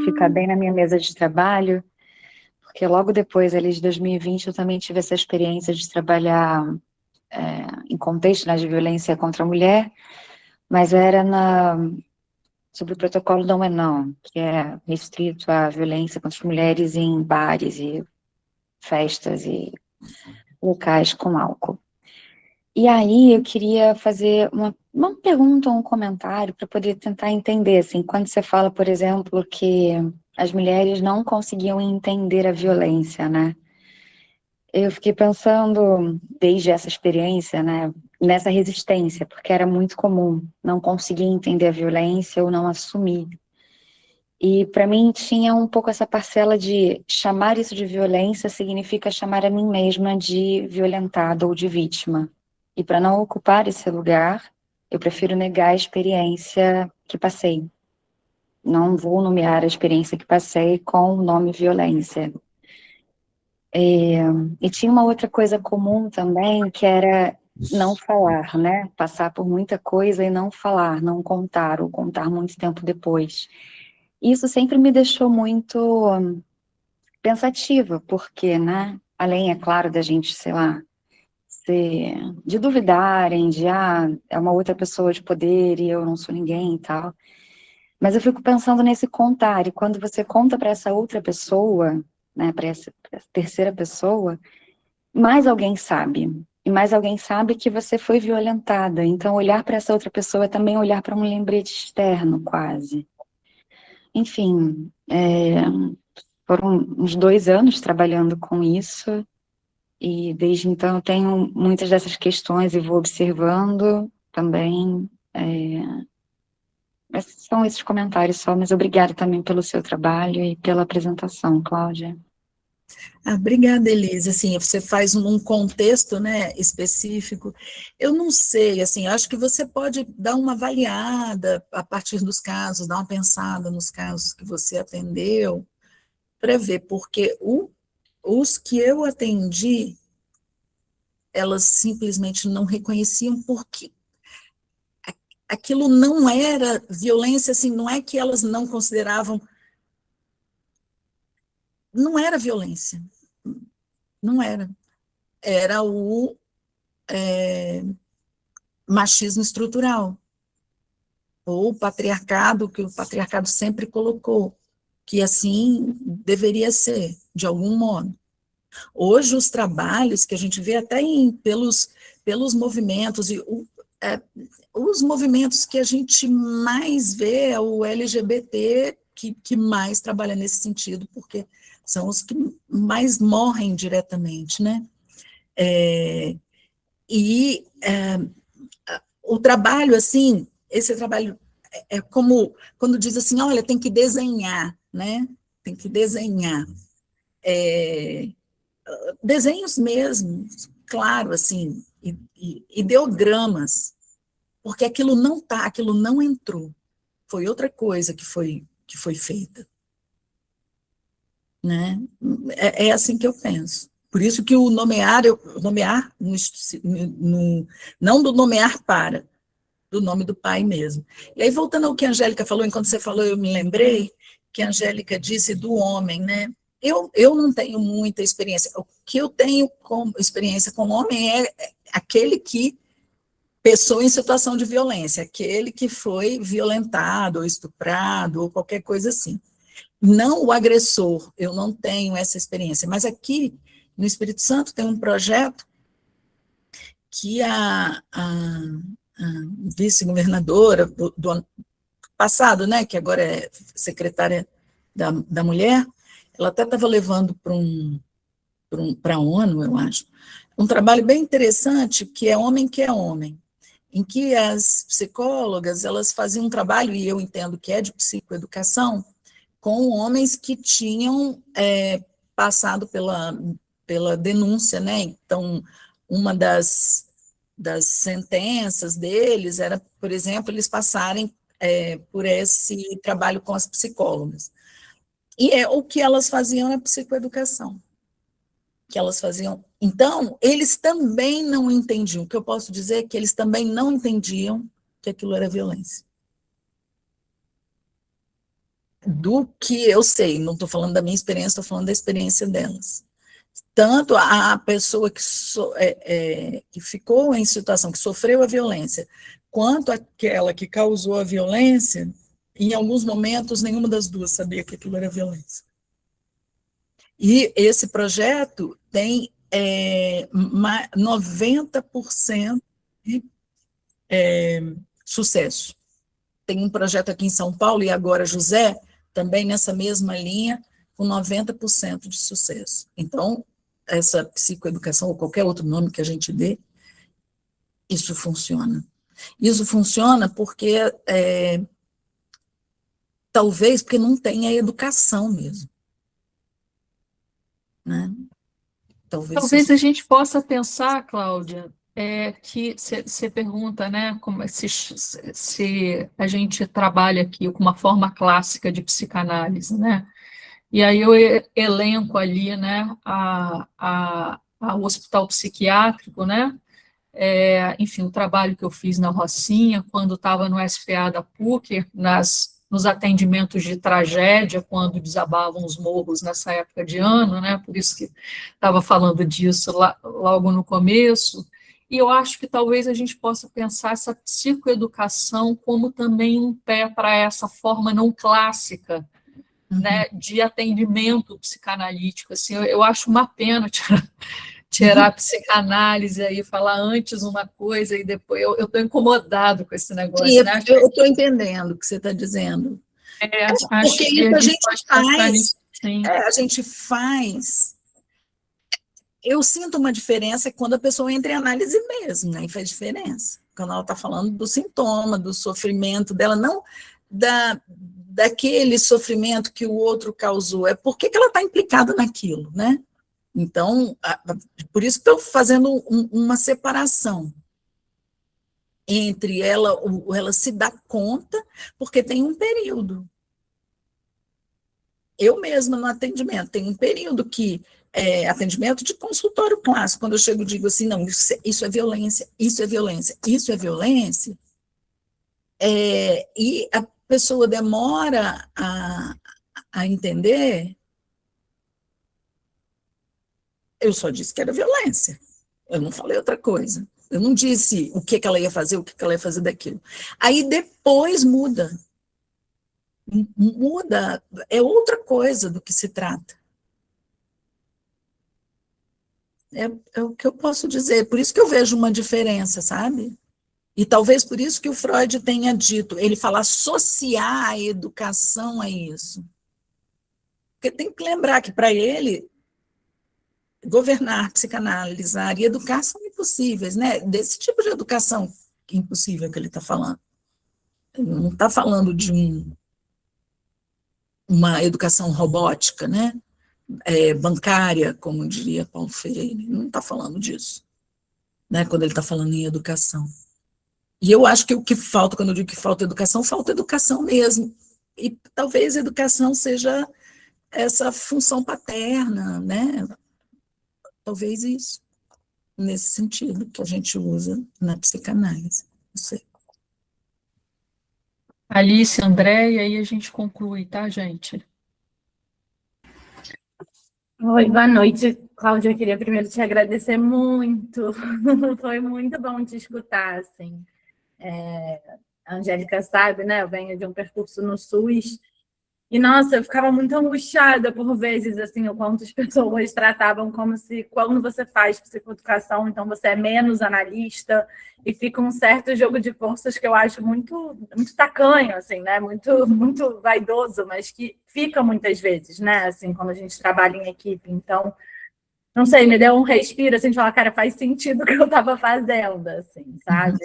fica bem na minha mesa de trabalho, porque logo depois, ali de 2020, eu também tive essa experiência de trabalhar em contexto, né, de violência contra a mulher, mas era sobre o protocolo da ONU, que é restrito à violência contra as mulheres em bares e festas e locais com álcool. E aí eu queria fazer uma pergunta ou um comentário para poder tentar entender, assim, quando você fala, por exemplo, que as mulheres não conseguiam entender a violência, né? Eu fiquei pensando, desde essa experiência, né, nessa resistência, porque era muito comum não conseguir entender a violência ou não assumir. E para mim tinha um pouco essa parcela de chamar isso de violência significa chamar a mim mesma de violentada ou de vítima. E para não ocupar esse lugar, eu prefiro negar a experiência que passei. Não vou nomear a experiência que passei com o nome violência. E tinha uma outra coisa comum também, que era não falar, né? Passar por muita coisa e não falar, não contar, ou contar muito tempo depois. Isso sempre me deixou muito pensativa, porque, né? Além, é claro, da gente, sei lá, de duvidarem, é uma outra pessoa de poder e eu não sou ninguém e tal. Mas eu fico pensando nesse contar, e quando você conta para essa outra pessoa, né, para essa terceira pessoa, mais alguém sabe. E mais alguém sabe que você foi violentada. Então, olhar para essa outra pessoa é também olhar para um lembrete externo, quase. Enfim, foram uns 2 anos trabalhando com isso, e desde então eu tenho muitas dessas questões e vou observando também. São esses comentários só, mas obrigada também pelo seu trabalho e pela apresentação, Cláudia. Obrigada, Elise. Assim, você faz um contexto, né, específico. Eu não sei, assim, acho que você pode dar uma avaliada a partir dos casos, dar uma pensada nos casos que você atendeu, para ver, porque os que eu atendi, elas simplesmente não reconheciam porque aquilo não era violência, assim, não é que elas não consideravam, não era violência, não era. Era o machismo estrutural, ou o patriarcado, que o patriarcado sempre colocou, que assim deveria ser, de algum modo. Hoje, os trabalhos que a gente vê até pelos movimentos, os movimentos que a gente mais vê é o LGBT, que mais trabalha nesse sentido, porque são os que mais morrem diretamente, né? O trabalho, assim, esse trabalho é como quando diz assim, olha, tem que desenhar, né? Tem que desenhar. Desenhos mesmo, claro, assim, ideogramas, porque aquilo não tá, aquilo não entrou. Foi outra coisa que foi feita. Né? É assim que eu penso. Por isso que o nomear não do nomear para, do nome do pai mesmo. E aí, voltando ao que a Angélica falou, enquanto você falou, eu me lembrei que a Angélica disse do homem, né? Eu não tenho muita experiência. O que eu tenho como experiência com o homem é aquele que pessoa em situação de violência, aquele que foi violentado ou estuprado ou qualquer coisa assim. Não o agressor, eu não tenho essa experiência, mas aqui no Espírito Santo tem um projeto que a vice-governadora do ano passado, né, que agora é secretária da Mulher, ela até estava levando para a ONU, eu acho, um trabalho bem interessante, que é Homem, em que as psicólogas, elas faziam um trabalho, e eu entendo que é de psicoeducação, com homens que tinham passado pela denúncia, né? Então, uma das das sentenças deles era, por exemplo, eles passarem por esse trabalho com as psicólogas. E o que elas faziam é psicoeducação. Que elas faziam. Então, eles também não entendiam. O que eu posso dizer é que eles também não entendiam que aquilo era violência. Do que eu sei, não estou falando da minha experiência, estou falando da experiência delas. Tanto a pessoa que ficou em situação, que sofreu a violência, quanto aquela que causou a violência, em alguns momentos, nenhuma das duas sabia que aquilo era violência. E esse projeto tem 90% de sucesso. Tem um projeto aqui em São Paulo, e agora José, também nessa mesma linha, com 90% de sucesso. Então, essa psicoeducação, ou qualquer outro nome que a gente dê, isso funciona. Isso funciona porque, talvez, porque não tem a educação mesmo. Né? Talvez a gente possa pensar, Cláudia, que você pergunta, né, como se a gente trabalha aqui com uma forma clássica de psicanálise, né? E aí eu elenco ali, né, o hospital psiquiátrico, né? Enfim, o trabalho que eu fiz na Rocinha, quando estava no SPA da PUC, nos atendimentos de tragédia, quando desabavam os morros nessa época de ano, né? Por isso que estava falando disso logo no começo. E eu acho que talvez a gente possa pensar essa psicoeducação como também um pé para essa forma não clássica, né, de atendimento psicanalítico. Assim, eu acho uma pena tirar a psicanálise aí, falar antes uma coisa e depois. Eu estou incomodado com esse negócio. Sim, né? Eu estou entendendo o que você está dizendo. Acho porque que isso a gente pode pensar nisso, sim. A gente faz. Eu sinto uma diferença quando a pessoa entra em análise mesmo, né? E faz diferença. Quando ela está falando do sintoma, do sofrimento dela, não daquele sofrimento que o outro causou, é porque que ela está implicada naquilo, né? Então, por isso que estou fazendo uma separação entre ela se dá conta, porque tem um período. Eu mesma no atendimento, tem um período que atendimento de consultório clássico, quando eu chego e digo assim, não, isso é violência, isso é violência, isso é violência, e a pessoa demora a entender. Eu só disse que era violência, eu não falei outra coisa, eu não disse o que ela ia fazer, o que ela ia fazer daquilo. Aí depois muda, é outra coisa do que se trata. É o que eu posso dizer, por isso que eu vejo uma diferença, sabe? E talvez por isso que o Freud tenha dito, ele fala associar a educação a isso. Porque tem que lembrar que para ele, governar, psicanalizar e educar são impossíveis, né? Desse tipo de educação impossível que ele está falando. Ele não está falando de uma educação robótica, né? Bancária, como diria Paulo Freire, não está falando disso, né? Quando ele está falando em educação. E eu acho que o que falta, quando eu digo que falta educação mesmo. E talvez a educação seja essa função paterna, né? Talvez isso, nesse sentido, que a gente usa na psicanálise. Não sei. Alice, André, e aí a gente conclui, tá, gente? Oi, boa noite, Cláudia. Eu queria primeiro te agradecer muito. Foi muito bom te escutar, assim. A Angélica sabe, né? Eu venho de um percurso no SUS e, nossa, eu ficava muito angustiada por vezes, assim, o quanto as pessoas tratavam como se, quando você faz psicoeducação, então você é menos analista, e fica um certo jogo de forças que eu acho muito, muito tacanho, assim, né? Muito, muito vaidoso, mas que fica muitas vezes, né? Assim, quando a gente trabalha em equipe. Então, não sei, me deu um respiro, assim, de falar, cara, faz sentido o que eu estava fazendo, assim, sabe?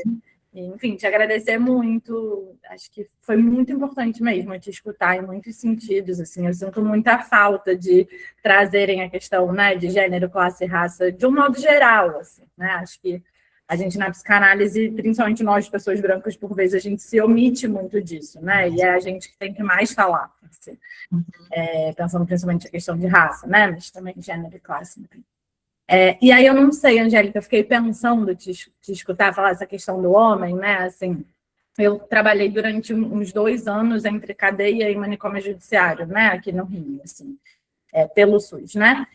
Enfim, te agradecer muito, acho que foi muito importante mesmo te escutar em muitos sentidos, assim, eu sinto muita falta de trazerem a questão, né, de gênero, classe e raça, de um modo geral, assim, né, acho que A gente, na psicanálise, principalmente nós, pessoas brancas, por vezes, a gente se omite muito disso, né? E é a gente que tem que mais falar, assim, pensando principalmente na questão de raça, né? Mas também gênero e classe, enfim. E aí eu não sei, Angélica, eu fiquei pensando te escutar falar essa questão do homem, né? Assim, eu trabalhei durante uns 2 anos entre cadeia e manicômio judiciário, né? Aqui no Rio, assim, pelo SUS, né?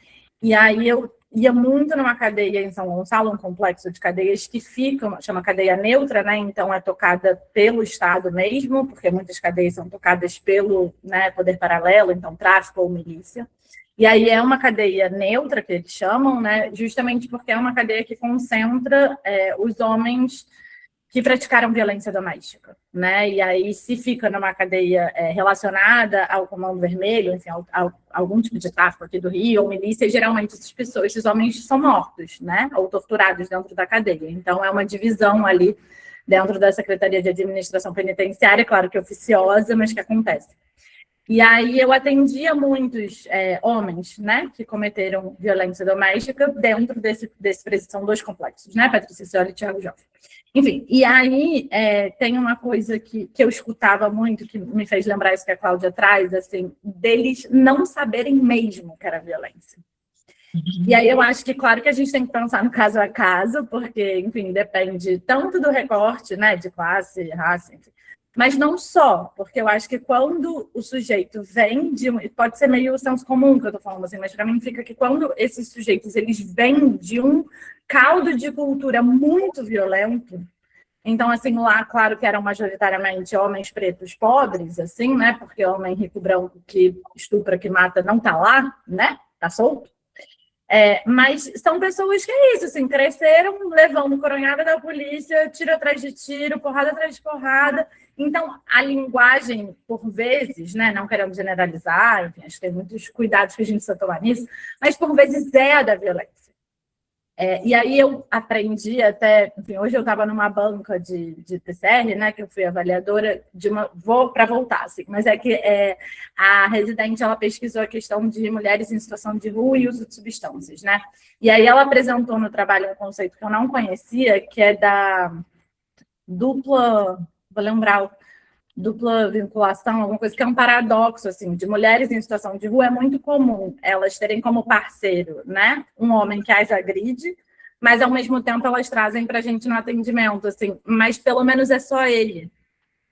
E aí eu ia muito numa cadeia em São Gonçalo, um complexo de cadeias que ficam, chama cadeia neutra, né? Então é tocada pelo Estado mesmo, porque muitas cadeias são tocadas pelo, né, poder paralelo, então tráfico ou milícia. E aí é uma cadeia neutra, que eles chamam, né? Justamente porque é uma cadeia que concentra os homens que praticaram violência doméstica, né? E aí, se fica numa cadeia relacionada ao Comando Vermelho, enfim, algum tipo de tráfico aqui do Rio, ou milícia, geralmente esses homens são mortos, né? Ou torturados dentro da cadeia. Então, é uma divisão ali dentro da Secretaria de Administração Penitenciária, claro que oficiosa, mas que acontece. E aí eu atendia muitos homens, né, que cometeram violência doméstica dentro desse presídio, são 2 complexos, né, Patrícia Cioli e Thiago Jovem. Enfim, e aí tem uma coisa que eu escutava muito, que me fez lembrar isso que a Cláudia traz, assim, deles não saberem mesmo que era violência. E aí eu acho que, claro que a gente tem que pensar no caso a caso, porque, enfim, depende tanto do recorte, né, de classe, raça, enfim, mas não só, porque eu acho que quando o sujeito vem de pode ser meio senso comum que eu estou falando assim, mas para mim fica que quando esses sujeitos eles vêm de um caldo de cultura muito violento, então, assim, lá, claro que eram majoritariamente homens pretos pobres, assim, né, porque homem rico branco que estupra, que mata, não tá lá, né, tá solto. Mas são pessoas que é isso, assim, cresceram levando coronhada da polícia, tiro atrás de tiro, porrada atrás de porrada. Então, a linguagem, por vezes, né, não querendo generalizar, enfim, acho que tem muitos cuidados que a gente precisa tomar nisso, mas por vezes é a da violência. E aí eu aprendi até, enfim, hoje eu estava numa banca de TCR, né, que eu fui avaliadora para voltar, assim, mas é que a residente, ela pesquisou a questão de mulheres em situação de rua e uso de substâncias, né, e aí ela apresentou no trabalho um conceito que eu não conhecia, que é da dupla, vou lembrar, dupla vinculação, alguma coisa que é um paradoxo, assim, de mulheres em situação de rua, é muito comum elas terem como parceiro, né, um homem que as agride, mas ao mesmo tempo elas trazem para a gente no atendimento, assim, mas pelo menos é só ele,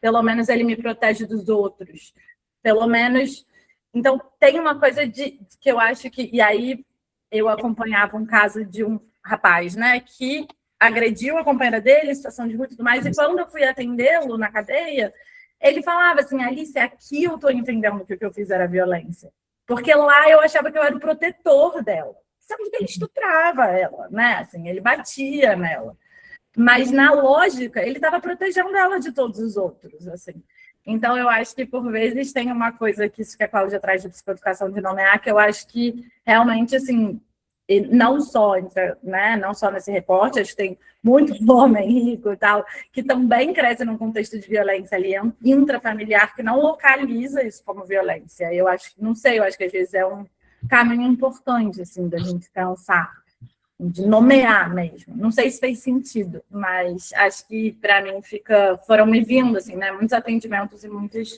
pelo menos ele me protege dos outros, pelo menos... Então, tem uma coisa que eu acho que... E aí, eu acompanhava um caso de um rapaz, né, que agrediu a companheira dele em situação de rua e tudo mais, e quando eu fui atendê-lo na cadeia, ele falava assim, Alice, aqui eu estou entendendo que o que eu fiz era violência. Porque lá eu achava que eu era o protetor dela. Sabe que ele estuprava ela, né? Assim, ele batia nela. Mas, na lógica, ele estava protegendo ela de todos os outros, assim. Então, eu acho que, por vezes, tem uma coisa que isso que a Cláudia traz de psicoeducação de nomear, que eu acho que, realmente, assim, não só, né, não só nesse recorte, acho que tem muito homem rico e tal, que também cresce num contexto de violência ali intrafamiliar, que não localiza isso como violência. Eu acho, não sei, eu acho que às vezes é um caminho importante, assim, da gente pensar, de nomear mesmo. Não sei se fez sentido, mas acho que, para mim, foram me vindo, assim, né, muitos atendimentos e muitas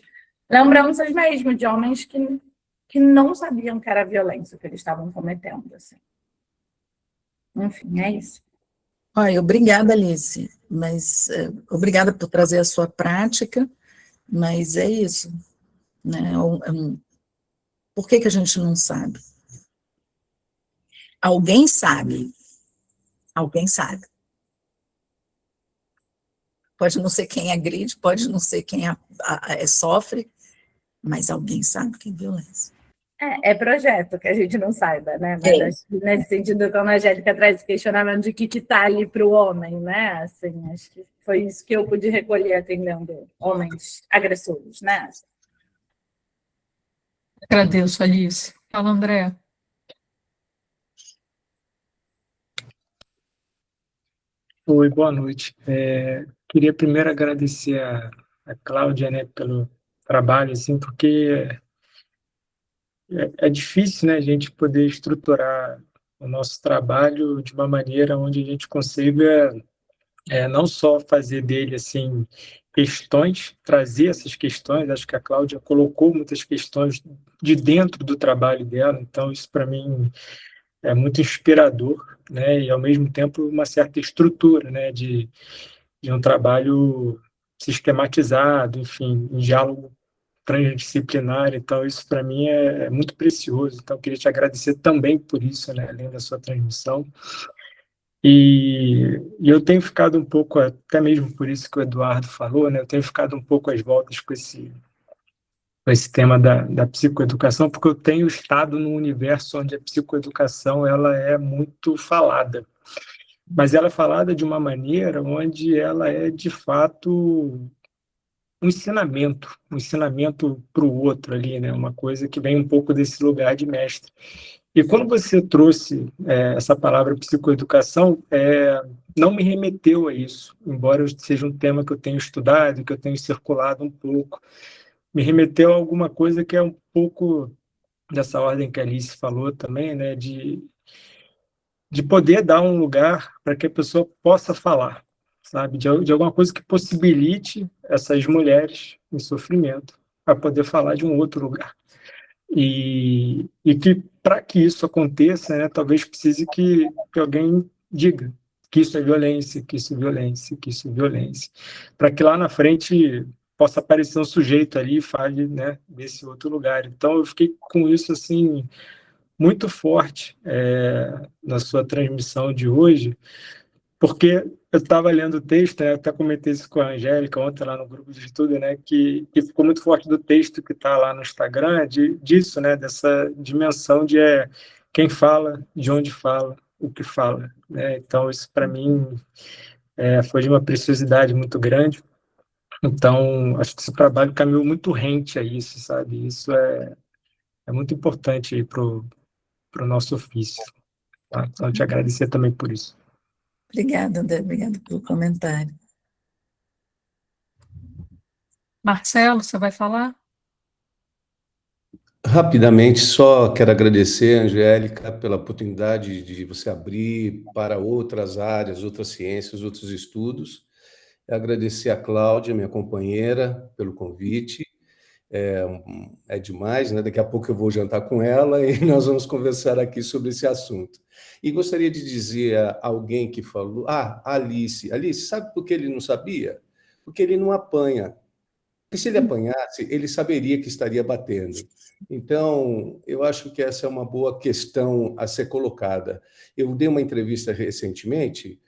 lembranças mesmo de homens que não sabiam que era violência o que eles estavam cometendo, assim. Enfim, é isso. Olha, obrigada, Alice, mas obrigada por trazer a sua prática, mas é isso, né? Por que a gente não sabe? Alguém sabe. Alguém sabe. Pode não ser quem agride, pode não ser quem sofre, mas alguém sabe que é violência. É projeto que a gente não saiba, né? Mas acho que nesse sentido, como a Angélica traz questionamento de que está ali para o homem, né? Assim, acho que foi isso que eu pude recolher atendendo homens agressores, né? Agradeço, Alice. Fala, André. Oi, boa noite. Queria primeiro agradecer a Cláudia, né, pelo trabalho, assim, porque é difícil, né, a gente poder estruturar o nosso trabalho de uma maneira onde a gente consiga não só fazer dele assim questões, trazer essas questões. Acho que a Cláudia colocou muitas questões de dentro do trabalho dela, então isso para mim é muito inspirador, né? E ao mesmo tempo uma certa estrutura, né? De um trabalho sistematizado, enfim, em diálogo transdisciplinar. Então isso para mim é muito precioso. Então eu queria te agradecer também por isso, né? Além da sua transmissão. E eu tenho ficado um pouco, até mesmo por isso que o Eduardo falou, né? Eu tenho ficado um pouco às voltas com esse tema da psicoeducação, porque eu tenho estado num universo onde a psicoeducação ela é muito falada, mas ela é falada de uma maneira onde ela é, de fato, um ensinamento para o outro ali, né? Uma coisa que vem um pouco desse lugar de mestre. E quando você trouxe essa palavra psicoeducação, não me remeteu a isso, embora seja um tema que eu tenho estudado, que eu tenho circulado um pouco, me remeteu a alguma coisa que é um pouco dessa ordem que a Alice falou também, né, de poder dar um lugar para que a pessoa possa falar, sabe, de alguma coisa que possibilite essas mulheres em sofrimento a poder falar de um outro lugar. E que, para que isso aconteça, né, talvez precise que alguém diga que isso é violência, que isso é violência, que isso é violência, para que lá na frente possa aparecer um sujeito ali e fale, né, desse outro lugar. Então, eu fiquei com isso assim muito forte na sua transmissão de hoje, porque eu estava lendo o texto, né, até comentei isso com a Angélica ontem lá no grupo de estudo, né, que ficou muito forte do texto que está lá no Instagram, disso, né, dessa dimensão de quem fala, de onde fala, o que fala, né? Então, isso para mim foi de uma preciosidade muito grande. Então, acho que esse trabalho caminhou muito rente a isso, sabe? Isso é muito importante para o nosso ofício. Tá? Então, te agradecer também por isso. Obrigada, André, obrigada pelo comentário. Marcelo, você vai falar? Rapidamente, só quero agradecer, Angélica, pela oportunidade de você abrir para outras áreas, outras ciências, outros estudos. Agradecer a Cláudia, minha companheira, pelo convite. É demais, né? Daqui a pouco eu vou jantar com ela e nós vamos conversar aqui sobre esse assunto. E gostaria de dizer a alguém que falou, Alice, sabe por que ele não sabia? Porque ele não apanha. Porque se ele apanhasse, ele saberia que estaria batendo. Então, eu acho que essa é uma boa questão a ser colocada. Eu dei uma entrevista recentemente,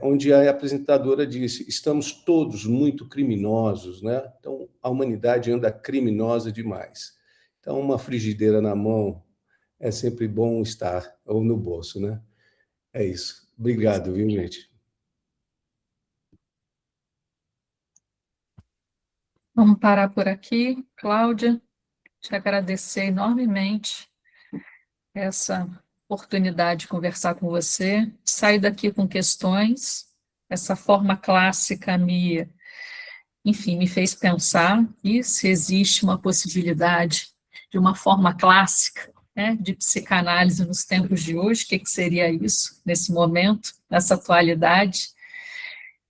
onde a apresentadora disse: estamos todos muito criminosos, né? Então, a humanidade anda criminosa demais. Então, uma frigideira na mão é sempre bom estar, ou no bolso, né? É isso. Obrigado, viu, gente? Vamos parar por aqui. Cláudia, te agradecer enormemente essa oportunidade de conversar com você, sair daqui com questões, essa forma clássica enfim, me fez pensar e se existe uma possibilidade de uma forma clássica, né, de psicanálise nos tempos de hoje, o que seria isso, nesse momento, nessa atualidade,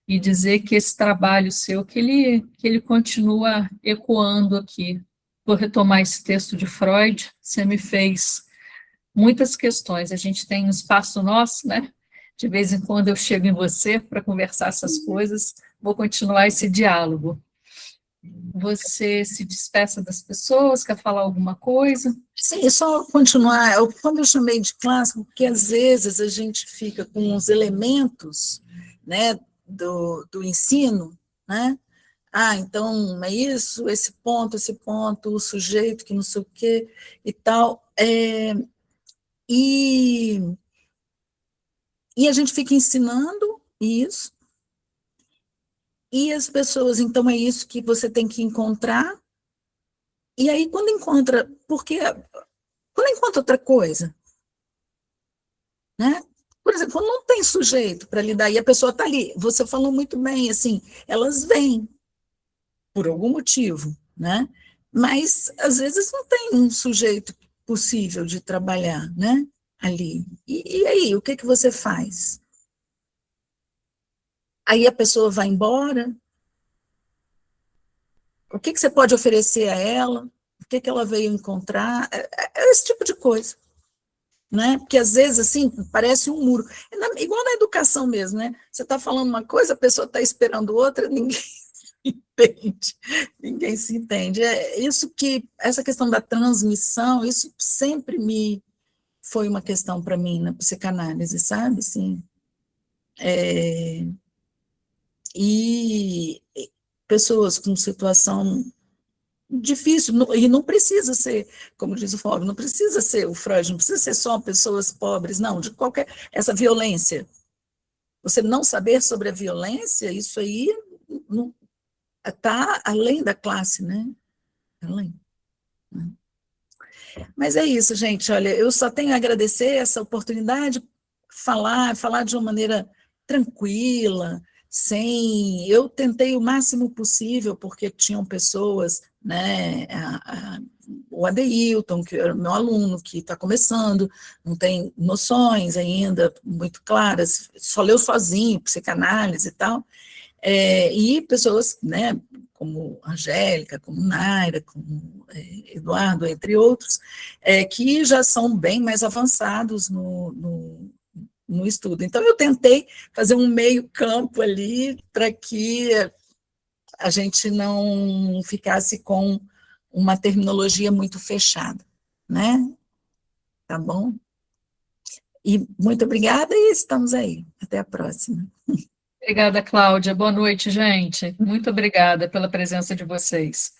e dizer que esse trabalho seu, que ele continua ecoando aqui. Vou retomar esse texto de Freud, você me fez muitas questões, a gente tem um espaço nosso, né? De vez em quando eu chego em você para conversar essas coisas, vou continuar esse diálogo. Você se despeça das pessoas, quer falar alguma coisa? Sim, só continuar, quando eu chamei de clássico, porque às vezes a gente fica com os elementos, né, do ensino, né? Então, é isso, esse ponto, o sujeito que não sei o quê e tal, e a gente fica ensinando isso, e as pessoas, então é isso que você tem que encontrar, e aí quando encontra outra coisa, né? Por exemplo, quando não tem sujeito para lidar, e a pessoa está ali, você falou muito bem, assim, elas vêm por algum motivo, né? Mas, às vezes, não tem um sujeito possível de trabalhar, né? Ali. E aí, o que você faz? aí a pessoa vai embora. O que você pode oferecer a ela? O que ela veio encontrar? É esse tipo de coisa, né? Porque às vezes, assim, parece um muro. Igual na educação mesmo, né? Você está falando uma coisa, a pessoa está esperando outra, ninguém se entende. Ninguém se entende. É isso que, essa questão da transmissão, isso sempre foi uma questão para mim na psicanálise, sabe? Assim, e pessoas com situação difícil, e não precisa ser, como diz o Fábio, não precisa ser o Freud, não precisa ser só pessoas pobres, não, de qualquer, essa violência, você não saber sobre a violência, isso aí está além da classe, né? Além. Mas é isso, gente, olha, eu só tenho a agradecer essa oportunidade, falar de uma maneira tranquila, eu tentei o máximo possível, porque tinham pessoas, né, o Adeilton, que era meu aluno, que está começando, não tem noções ainda muito claras, só leu sozinho, psicanálise e tal, e pessoas, né, como Angélica, como Naira, como Eduardo, entre outros, que já são bem mais avançados no estudo. Então, eu tentei fazer um meio campo ali para que a gente não ficasse com uma terminologia muito fechada, né? Tá bom? E muito obrigada e estamos aí. Até a próxima. Obrigada, Cláudia. Boa noite, gente. Muito obrigada pela presença de vocês.